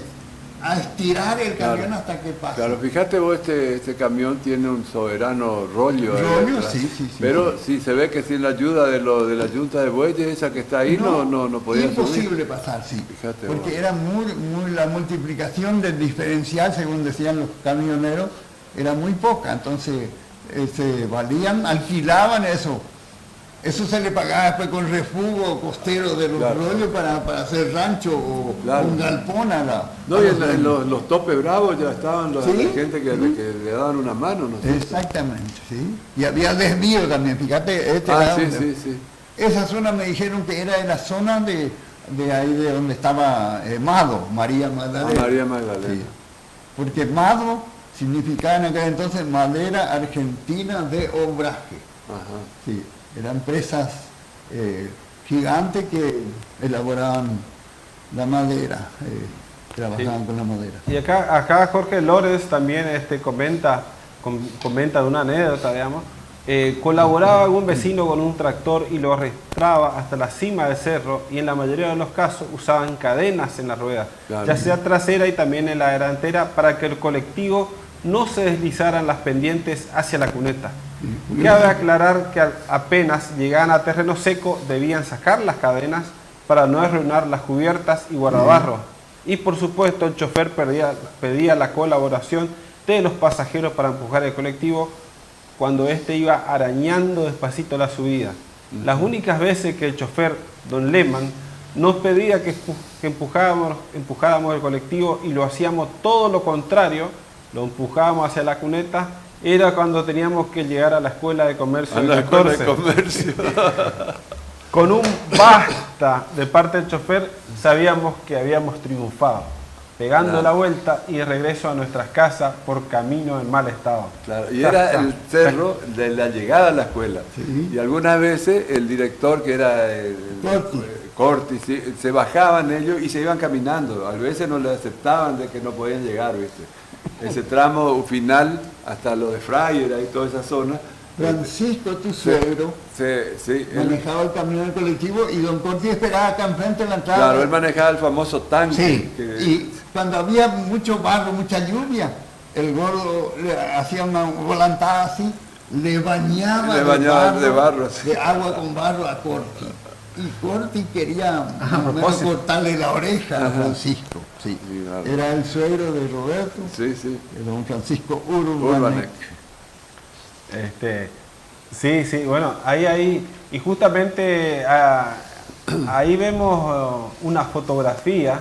a estirar el camión Claro. hasta que pase. Claro, fíjate vos, este camión tiene un soberano rollo. ahí Rollo, atrás. sí. Pero sí se ve que sin la ayuda de la yunta de bueyes, esa que está ahí, no podían subir. imposible pasar, sí. Fíjate porque vos. era muy la multiplicación del diferencial, según decían los camioneros, era muy poca. Entonces, se valían, alquilaban eso. Eso se le pagaba después con refugio costero de los Claro. rollos para hacer rancho o Claro. un galpón a la... No, a y los- en los topes bravos ya estaban la ¿Sí? gente que le daban una mano, ¿no sé? Exactamente, sí. Y había desvío también, fíjate. Sí. Esa zona me dijeron que era de la zona de ahí de donde estaba Mado, María Magdalena. María Magdalena. Sí. Porque Mado significaba en aquel entonces madera argentina de obraje. Ajá. Sí, eran empresas gigantes que elaboraban la madera, trabajaban con la madera. Y acá Jorge Lórez también comenta de una anécdota, digamos. Colaboraba algún vecino con un tractor y lo arrastraba hasta la cima del cerro, y en la mayoría de los casos usaban cadenas en la rueda, Claro. ya sea trasera y también en la delantera, para que el colectivo no se deslizaran las pendientes hacia la cuneta. Cabe aclarar que apenas llegaban a terreno seco debían sacar las cadenas para no arruinar las cubiertas y guardabarros. Y por supuesto el chofer pedía la colaboración de los pasajeros para empujar el colectivo cuando éste iba arañando despacito la subida. Las únicas veces que el chofer, don Lehmann, nos pedía que empujáramos el colectivo y lo hacíamos todo lo contrario, lo empujábamos hacia la cuneta, era cuando teníamos que llegar a la escuela de comercio A del la escuela 14. de comercio. Con un basta de parte del chofer, sabíamos que habíamos triunfado, pegando Claro. la vuelta y de regreso a nuestras casas por camino en mal estado. Claro, y era el cerro de la llegada a la escuela. Sí. Y algunas veces el director, que era Corti, sí, se bajaban ellos y se iban caminando. A veces no le aceptaban de que no podían llegar, ¿viste? Ese tramo final hasta lo de Fryer, ahí toda esa zona. Francisco, tu suegro, Sí, manejaba el camión del colectivo y don Corti esperaba acá enfrente de la entrada. claro, él manejaba el famoso tanque. Sí, que- y cuando había mucho barro, mucha lluvia, el gordo le hacía una volantada así, le bañaba, Le bañaba de barro, sí. de agua con barro a Corti. Y Corti quería más o menos propósito. cortarle la oreja a Francisco. Sí. Sí, claro. Era el suegro de Roberto, Sí. de don Francisco Urbanek. Urbanek. Sí, bueno, ahí, y justamente ahí vemos una fotografía.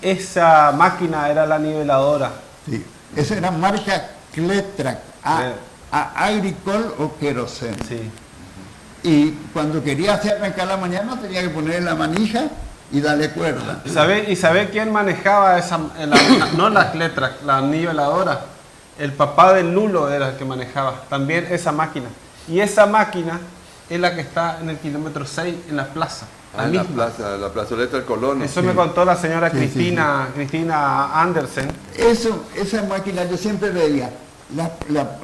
Esa máquina era la niveladora. Sí. Esa era marca Cletrac, a Agricol o Querosene. Sí. Y cuando quería hacer arrancar la mañana tenía que poner la manija y darle cuerda. ¿Y sabe quién manejaba no la letra, la niveladora? El papá del Lulo era el que manejaba también esa máquina. Y esa máquina es la que está en el kilómetro 6 en la plaza. Ah, en la plazoleta del Colón. Eso me contó la señora Sí, Cristina Andersen. Esa máquina yo siempre veía,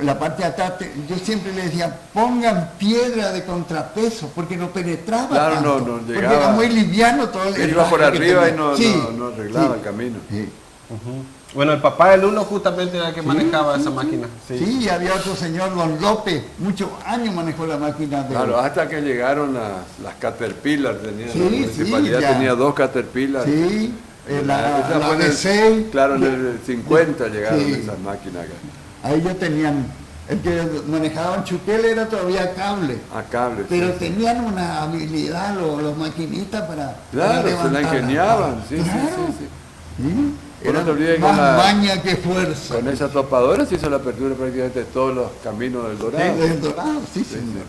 la parte de atrás, yo siempre le decía, pongan piedra de contrapeso, porque no penetraba Claro, tanto, no porque llegaba. era muy liviano todo Él iba por baje que arriba y tenía. no arreglaba sí, el camino. Sí. Bueno, el papá del Lulo justamente era el que manejaba esa máquina. Sí, y había otro señor, don López, muchos años manejó la máquina de... Claro, hasta que llegaron las Caterpillar. La Sí, municipalidad ya. tenía 2 Caterpillar. Sí, la Esa fue en el- D6. Claro, en el 50 llegaron Sí. esas máquinas acá. Ahí ya tenían, el que manejaban Chuquel era todavía cable, A cables. pero sí. tenían una habilidad los maquinistas para Claro, se la levantar ingeniaban. Sí, Claro. sí. Sí. Era no te olvides más con la- maña que fuerza. Con esa topadora se hizo la apertura prácticamente de todos los caminos del Dorado. Del Dorado, sí, señor.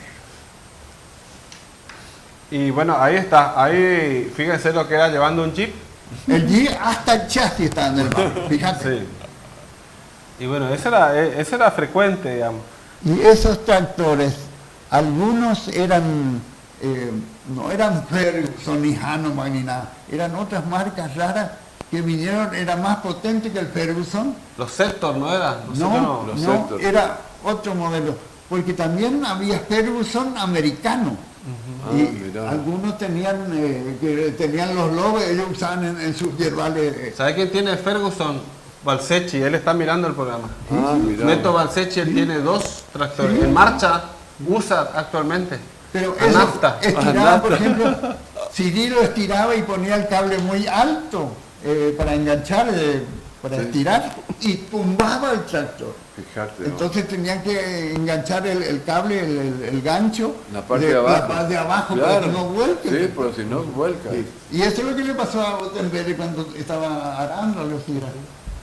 Y bueno, ahí está. Ahí, fíjense lo que era llevando un jeep. El Jeep hasta el chasis estaba en el barrio, fíjate. Sí. Y bueno, eso era frecuente, digamos. Y esos tractores, algunos eran, no eran Ferguson ni Hanuman ni nada, eran otras marcas raras que vinieron, era más potente que el Ferguson. Los Sector, ¿no era? Los Sector No, los no, Sector. era otro modelo, porque también había Ferguson americano. Ah, Y mirá. algunos tenían, que tenían los lobos, ellos usaban en sus yerbales. ¿Sabe quién tiene Ferguson? Balsecchi, él está mirando el programa. Ah, mirá. Neto Balsecchi, él tiene 2 tractores. Sí. En marcha usa actualmente. Pero A eso nafta. estiraba, por ejemplo, Cirilo estiraba y ponía el cable muy alto para enganchar, para estirar, y tumbaba el tractor. Fíjate, ¿no? Entonces tenían que enganchar el cable, el gancho, La parte de abajo. la parte de abajo para Claro. que no vuelque. Sí, pero si no, vuelca. Sí. Y eso es lo que le pasó a Ottenberg cuando estaba arando los giras,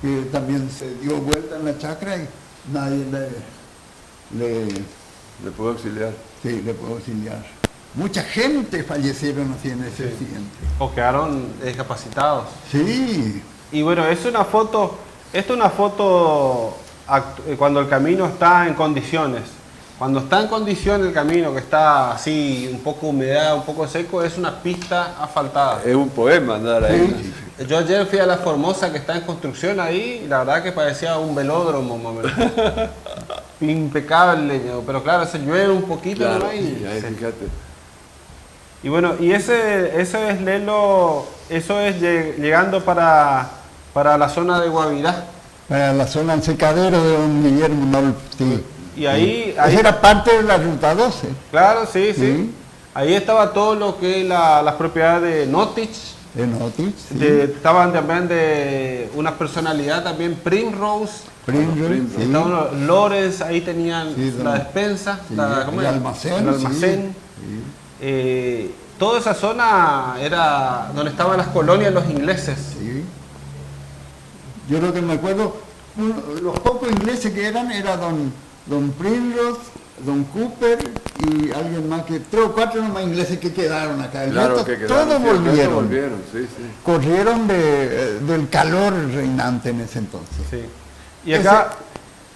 que también se dio vuelta en la chacra y nadie Le puedo auxiliar. sí, le puedo auxiliar. Mucha gente fallecieron así en ese accidente. O quedaron discapacitados. Sí, Y bueno, es una foto cuando el camino está en condiciones. Cuando está en condiciones el camino, que está así, un poco humedad, un poco seco, es una pista asfaltada. Es un poema andar ahí. Yo ayer fui a la Formosa, que está en construcción ahí, y la verdad que parecía un velódromo, más o menos. Impecable, pero claro, se llueve un poquito, Claro, ¿no? Y sí, ahí se- fíjate. y bueno, y eso es Lelo, eso es llegando para la zona de Guavirá. para la zona del secadero de don Guillermo Nolf, sí. Y ahí, Esa era parte de la ruta 12. claro, sí, sí. Sí. Ahí estaba todo lo que es las propiedades de Notich. De Notis, sí. Estaban también de una personalidad también, Primrose. Primrose, sí. Estaban los Lawrence, ahí tenían Sí, la don- despensa, sí, ¿cómo el era? almacén, El almacén. Sí, Toda esa zona era donde estaban las colonias de los ingleses. sí. Yo lo que me acuerdo, los pocos ingleses que eran, era don Primrose, don Cooper y alguien más, que 3 o 4 nomás ingleses que quedaron acá. El Claro resto, que quedaron. todos sí, el resto volvieron. volvieron, sí, sí. Corrieron del calor reinante en ese entonces. Sí. Y acá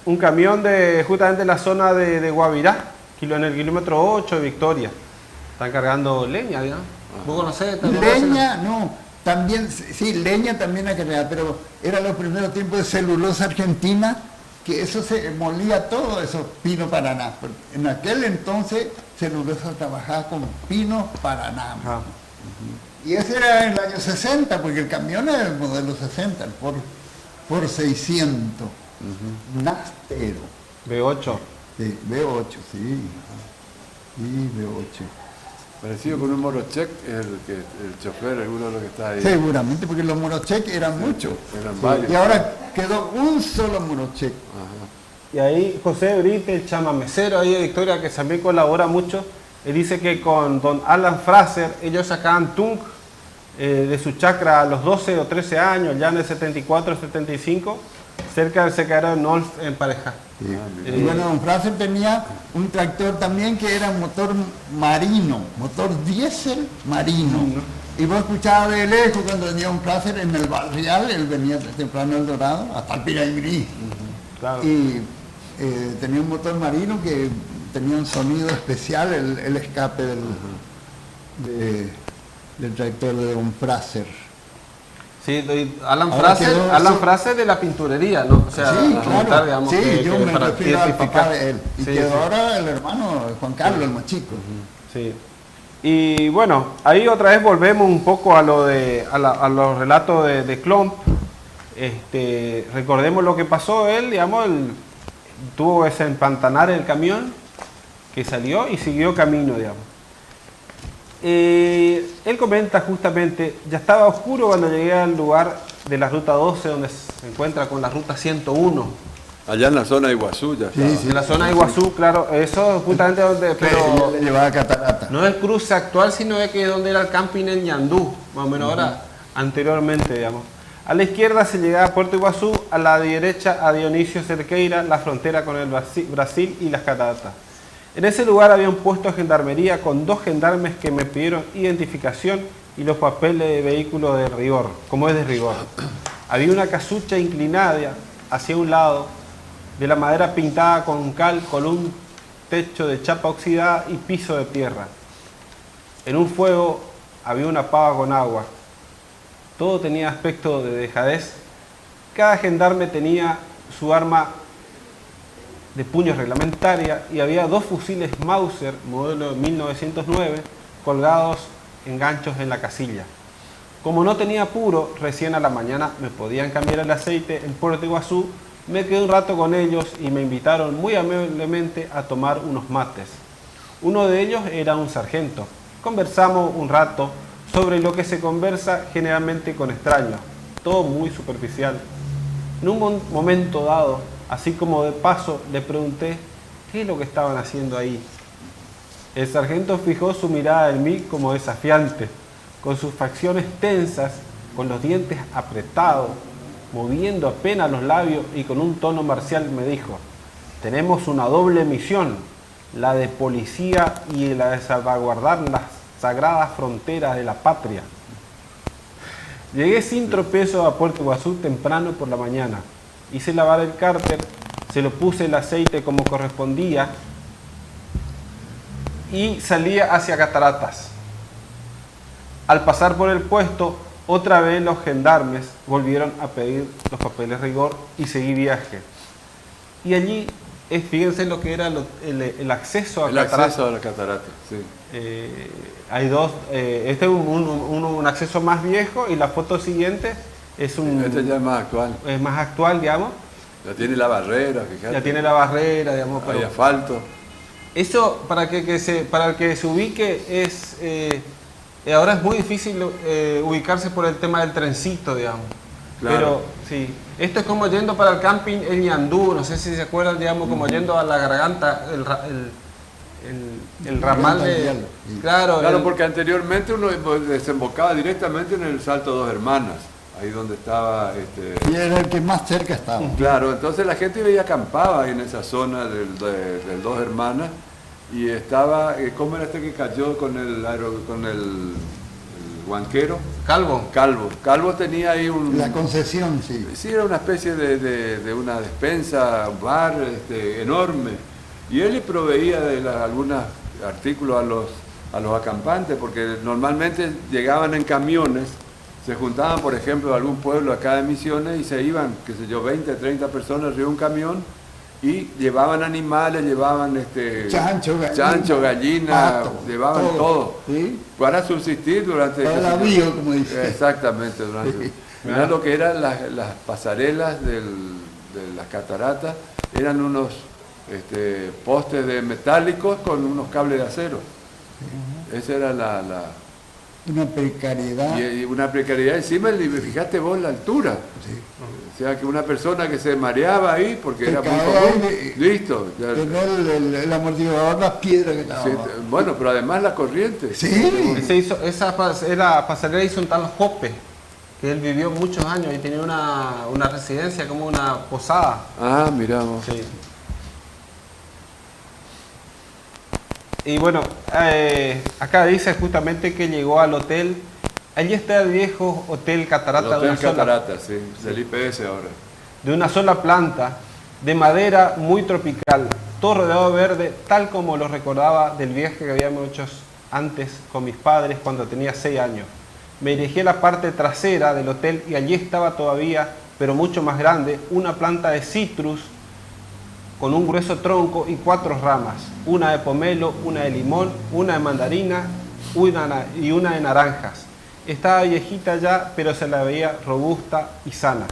un camión de justamente la zona de Guavirá, en el kilómetro 8 de Victoria. Están cargando leña, ¿no? ¿Vos conocés? Leña, no, también, sí, leña también hay que crear, pero eran los primeros tiempos de celulosa argentina, que eso se molía todo eso, pino Paraná. Porque en aquel entonces celulosa trabajaba con pino Paraná. Ah. Y ese era en el año 60, porque el camión era el modelo 60, el por 600, Nastero, B8. sí, V8, sí, sí, V8. Parecido con un Morochek, el chofer, alguno de los que está ahí. Seguramente, porque los Morochek eran muchos. Eran varios. Y ahora quedó un solo Morochek. Y ahí José Brite, el chamamecero ahí de Victoria, que también colabora mucho, él dice que con don Alan Fraser ellos sacaban tung de su chacra a los 12 o 13 años, ya en el 74 75, cerca del secadero de Nolf en Pareja. Y bueno, don Fraser tenía un tractor también que era motor marino, motor diésel marino. Y vos escuchabas de lejos cuando venía un Fraser en el barrial, él venía temprano El Dorado, hasta el Piraimí. Claro. Y tenía un motor marino que tenía un sonido especial, el escape del tractor de don Fraser. Sí, y Alan Ahora Fraser, quedó Alan su- Fraser de la pinturería, ¿no? O sea, Sí, comentar, claro. digamos, Sí, que yo me para refiero al identificar. papá de él. Y Sí, quedó sí. ahora el hermano Juan Carlos, el más chico. Sí. Y bueno, ahí otra vez volvemos un poco a lo de a los relatos de Klomp. Recordemos lo que pasó él, digamos, tuvo que desempantanar el camión que salió y siguió camino, digamos. Él comenta justamente, ya estaba oscuro cuando llegué al lugar de la ruta 12 donde se encuentra con la ruta 101. Allá en la zona de Iguazú ya estaba. En la zona de Iguazú, claro, eso es justamente donde, Pero pero le llevaba catarata. no es el cruce actual, sino es que donde era el camping en Yandú, más o menos ahora, anteriormente, digamos. A la izquierda se llegaba a Puerto Iguazú, a la derecha a Dionisio Cerqueira, la frontera con el Brasil y las cataratas. En ese lugar había un puesto de gendarmería con 2 gendarmes que me pidieron identificación y los papeles de vehículo de rigor, como es de rigor. Había una casucha inclinada hacia un lado, de la madera pintada con cal, con un techo de chapa oxidada y piso de tierra. En un fuego había una pava con agua. Todo tenía aspecto de dejadez. Cada gendarme tenía su arma de puño reglamentaria y había 2 fusiles Mauser, modelo 1909, colgados en ganchos en la casilla. Como no tenía apuro, recién a la mañana me podían cambiar el aceite en Puerto Iguazú, me quedé un rato con ellos y me invitaron muy amablemente a tomar unos mates. Uno de ellos era un sargento. Conversamos un rato sobre lo que se conversa generalmente con extraños, todo muy superficial. En un momento dado, así como de paso, le pregunté qué es lo que estaban haciendo ahí. El sargento fijó su mirada en mí como desafiante, con sus facciones tensas, con los dientes apretados, moviendo apenas los labios y con un tono marcial me dijo: tenemos una doble misión, la de policía y la de salvaguardar las sagradas fronteras de la patria. Llegué sin tropiezo a Puerto Iguazú temprano por la mañana. Hice lavar el cárter, se lo puse el aceite como correspondía y salía hacia Cataratas. Al pasar por el puesto, otra vez los gendarmes volvieron a pedir los papeles de rigor y seguí viaje. Y allí, fíjense lo que era el acceso a Cataratas. El acceso a la catarata, sí. Hay 2, este es un acceso más viejo y la foto siguiente es un... Este ya es más actual. Es más actual, digamos. Ya tiene la barrera, fíjate. Ya tiene la barrera, digamos. Hay asfalto. Eso, para que se ubique, es... ahora es muy difícil ubicarse por el tema del trencito, digamos. Claro. Pero sí, esto es como yendo para el camping El Ñandú, no sé si se acuerdan, digamos, como yendo a la garganta, el ramal de... Claro, Claro, porque anteriormente uno desembocaba directamente en el Salto Dos Hermanas, ahí donde estaba... Y era el que más cerca estaba. Claro, entonces la gente veía acampaba ahí en esa zona del Dos Hermanas y estaba, ¿cómo era este que cayó con el Huanquero? Calvo tenía ahí un... La concesión, sí. Sí, era una especie de una despensa, un bar enorme. Y él le proveía de algunos artículos a los acampantes, porque normalmente llegaban en camiones, se juntaban, por ejemplo, a algún pueblo acá de Misiones y se iban, qué sé yo, 20, 30 personas arriba de un camión y llevaban animales, llevaban chancho, gallina, pato, llevaban todo. ¿Sí? Para subsistir durante... Para el avío, como dice. Exactamente, durante... Mirá lo que eran las pasarelas de las cataratas, eran unos postes de metálicos con unos cables de acero. Esa era Una precariedad. y una precariedad encima, fíjate vos la altura. Sí. O sea que una persona que se mareaba ahí, porque Se era muy caía común, ahí, listo. Ya- Tener el amortiguador, las piedras que estaban. sí, bueno, pero además la corriente. Sí. esa pasarela hizo un tal Jope, que él vivió muchos años y tenía una residencia, como una posada. Ah, miramos. Sí. Y bueno, acá dice justamente que llegó al hotel. Allí está el viejo Hotel Catarata, El Hotel de una sola- Catarata, sí, del IPS ahora. de una sola planta, de madera muy tropical, todo rodeado de verde, tal como lo recordaba del viaje que habíamos hecho antes con mis padres cuando tenía 6 años. Me dirigí a la parte trasera del hotel y allí estaba todavía, pero mucho más grande, una planta de citrus con un grueso tronco y 4 ramas, una de pomelo, una de limón, una de mandarina y una de naranjas. Estaba viejita ya, pero se la veía robusta y sana.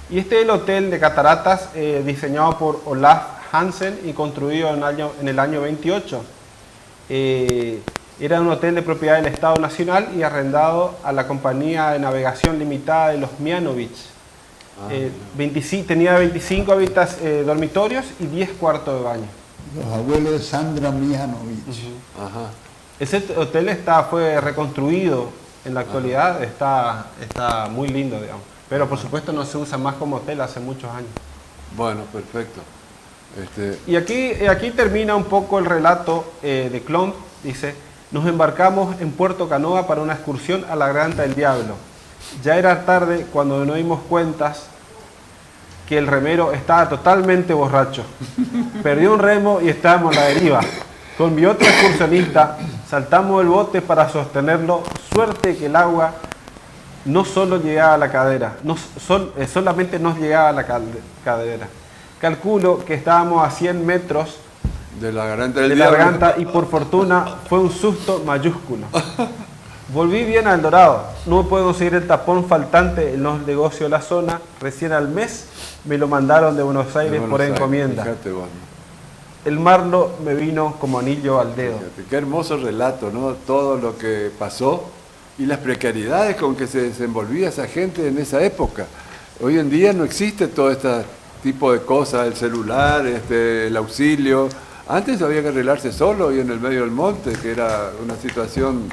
Y este es el hotel de Cataratas, diseñado por Olaf Hansen y construido en el año 28. Era un hotel de propiedad del Estado Nacional y arrendado a la Compañía de Navegación Limitada de los Mianovich. Tenía 25 dormitorios y 10 cuartos de baño. Los abuelos de Sandra Mianovich. Ajá. Ese hotel fue reconstruido en la actualidad está muy lindo, digamos. Pero por supuesto no se usa más como hotel hace muchos años. Bueno, perfecto. Y aquí termina un poco el relato de Klomp. Dice, nos embarcamos en Puerto Canoa para una excursión a la Garganta del Diablo. Ya era tarde cuando nos dimos cuenta que el remero estaba totalmente borracho. Perdió un remo y estábamos a la deriva. Con mi otro excursionista saltamos el bote para sostenerlo. Suerte que el agua no solo llegaba a la cadera, solamente nos llegaba a la cadera. Calculo que estábamos a 100 metros de la garganta del de la diablo. garganta y por fortuna fue un susto mayúsculo. Volví bien al Dorado, no puedo conseguir el tapón faltante en los negocios de la zona. Recién al mes me lo mandaron de Buenos Aires por encomienda. Fíjate, bueno. El marlo me vino como anillo al dedo. Fíjate, qué hermoso relato, ¿no? Todo lo que pasó y las precariedades con que se desenvolvía esa gente en esa época. Hoy en día no existe todo este tipo de cosas, el celular, el auxilio. Antes había que arreglarse solo y en el medio del monte, que era una situación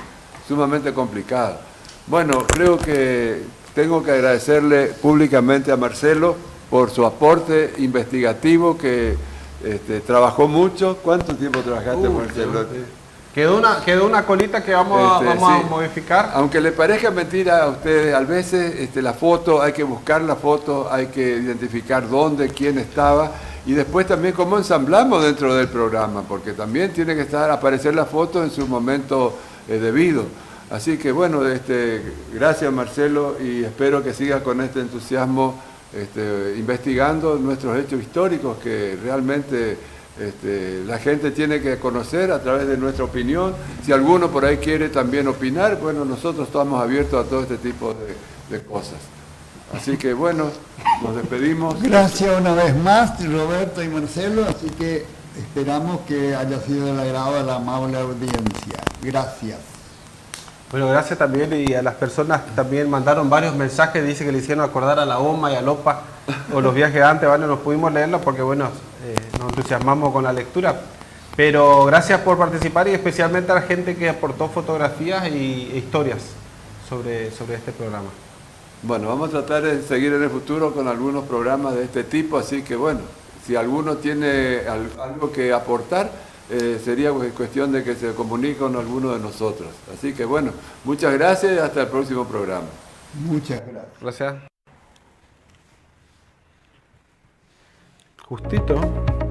sumamente complicada. Bueno, creo que tengo que agradecerle públicamente a Marcelo por su aporte investigativo, que trabajó mucho. ¿Cuánto tiempo trabajaste, Marcelo? Quedó una colita que vamos a sí. modificar. Aunque le parezca mentira a ustedes, a veces la foto, hay que buscar la foto, hay que identificar dónde, quién estaba, y después también cómo ensamblamos dentro del programa, porque también tiene que aparecer la foto en su momento debido. Así que bueno, gracias Marcelo, y espero que sigas con este entusiasmo investigando nuestros hechos históricos que realmente la gente tiene que conocer a través de nuestra opinión. Si alguno por ahí quiere también opinar, bueno, nosotros estamos abiertos a todo este tipo de cosas. Así que bueno, nos despedimos. Gracias una vez más, Roberto y Marcelo, así que esperamos que haya sido del agrado de la amable audiencia. Gracias. Bueno, gracias también, y a las personas que también mandaron varios mensajes, dice que le hicieron acordar a la OMA y a LOPA o los viajes de antes. Bueno, no pudimos leerlos porque bueno, nos entusiasmamos con la lectura, pero gracias por participar, y especialmente a la gente que aportó fotografías e historias sobre este programa. Bueno, vamos a tratar de seguir en el futuro con algunos programas de este tipo, así que bueno, si alguno tiene algo que aportar, sería cuestión de que se comunique con alguno de nosotros. Así que bueno, muchas gracias y hasta el próximo programa. Muchas gracias. Gracias. Justito.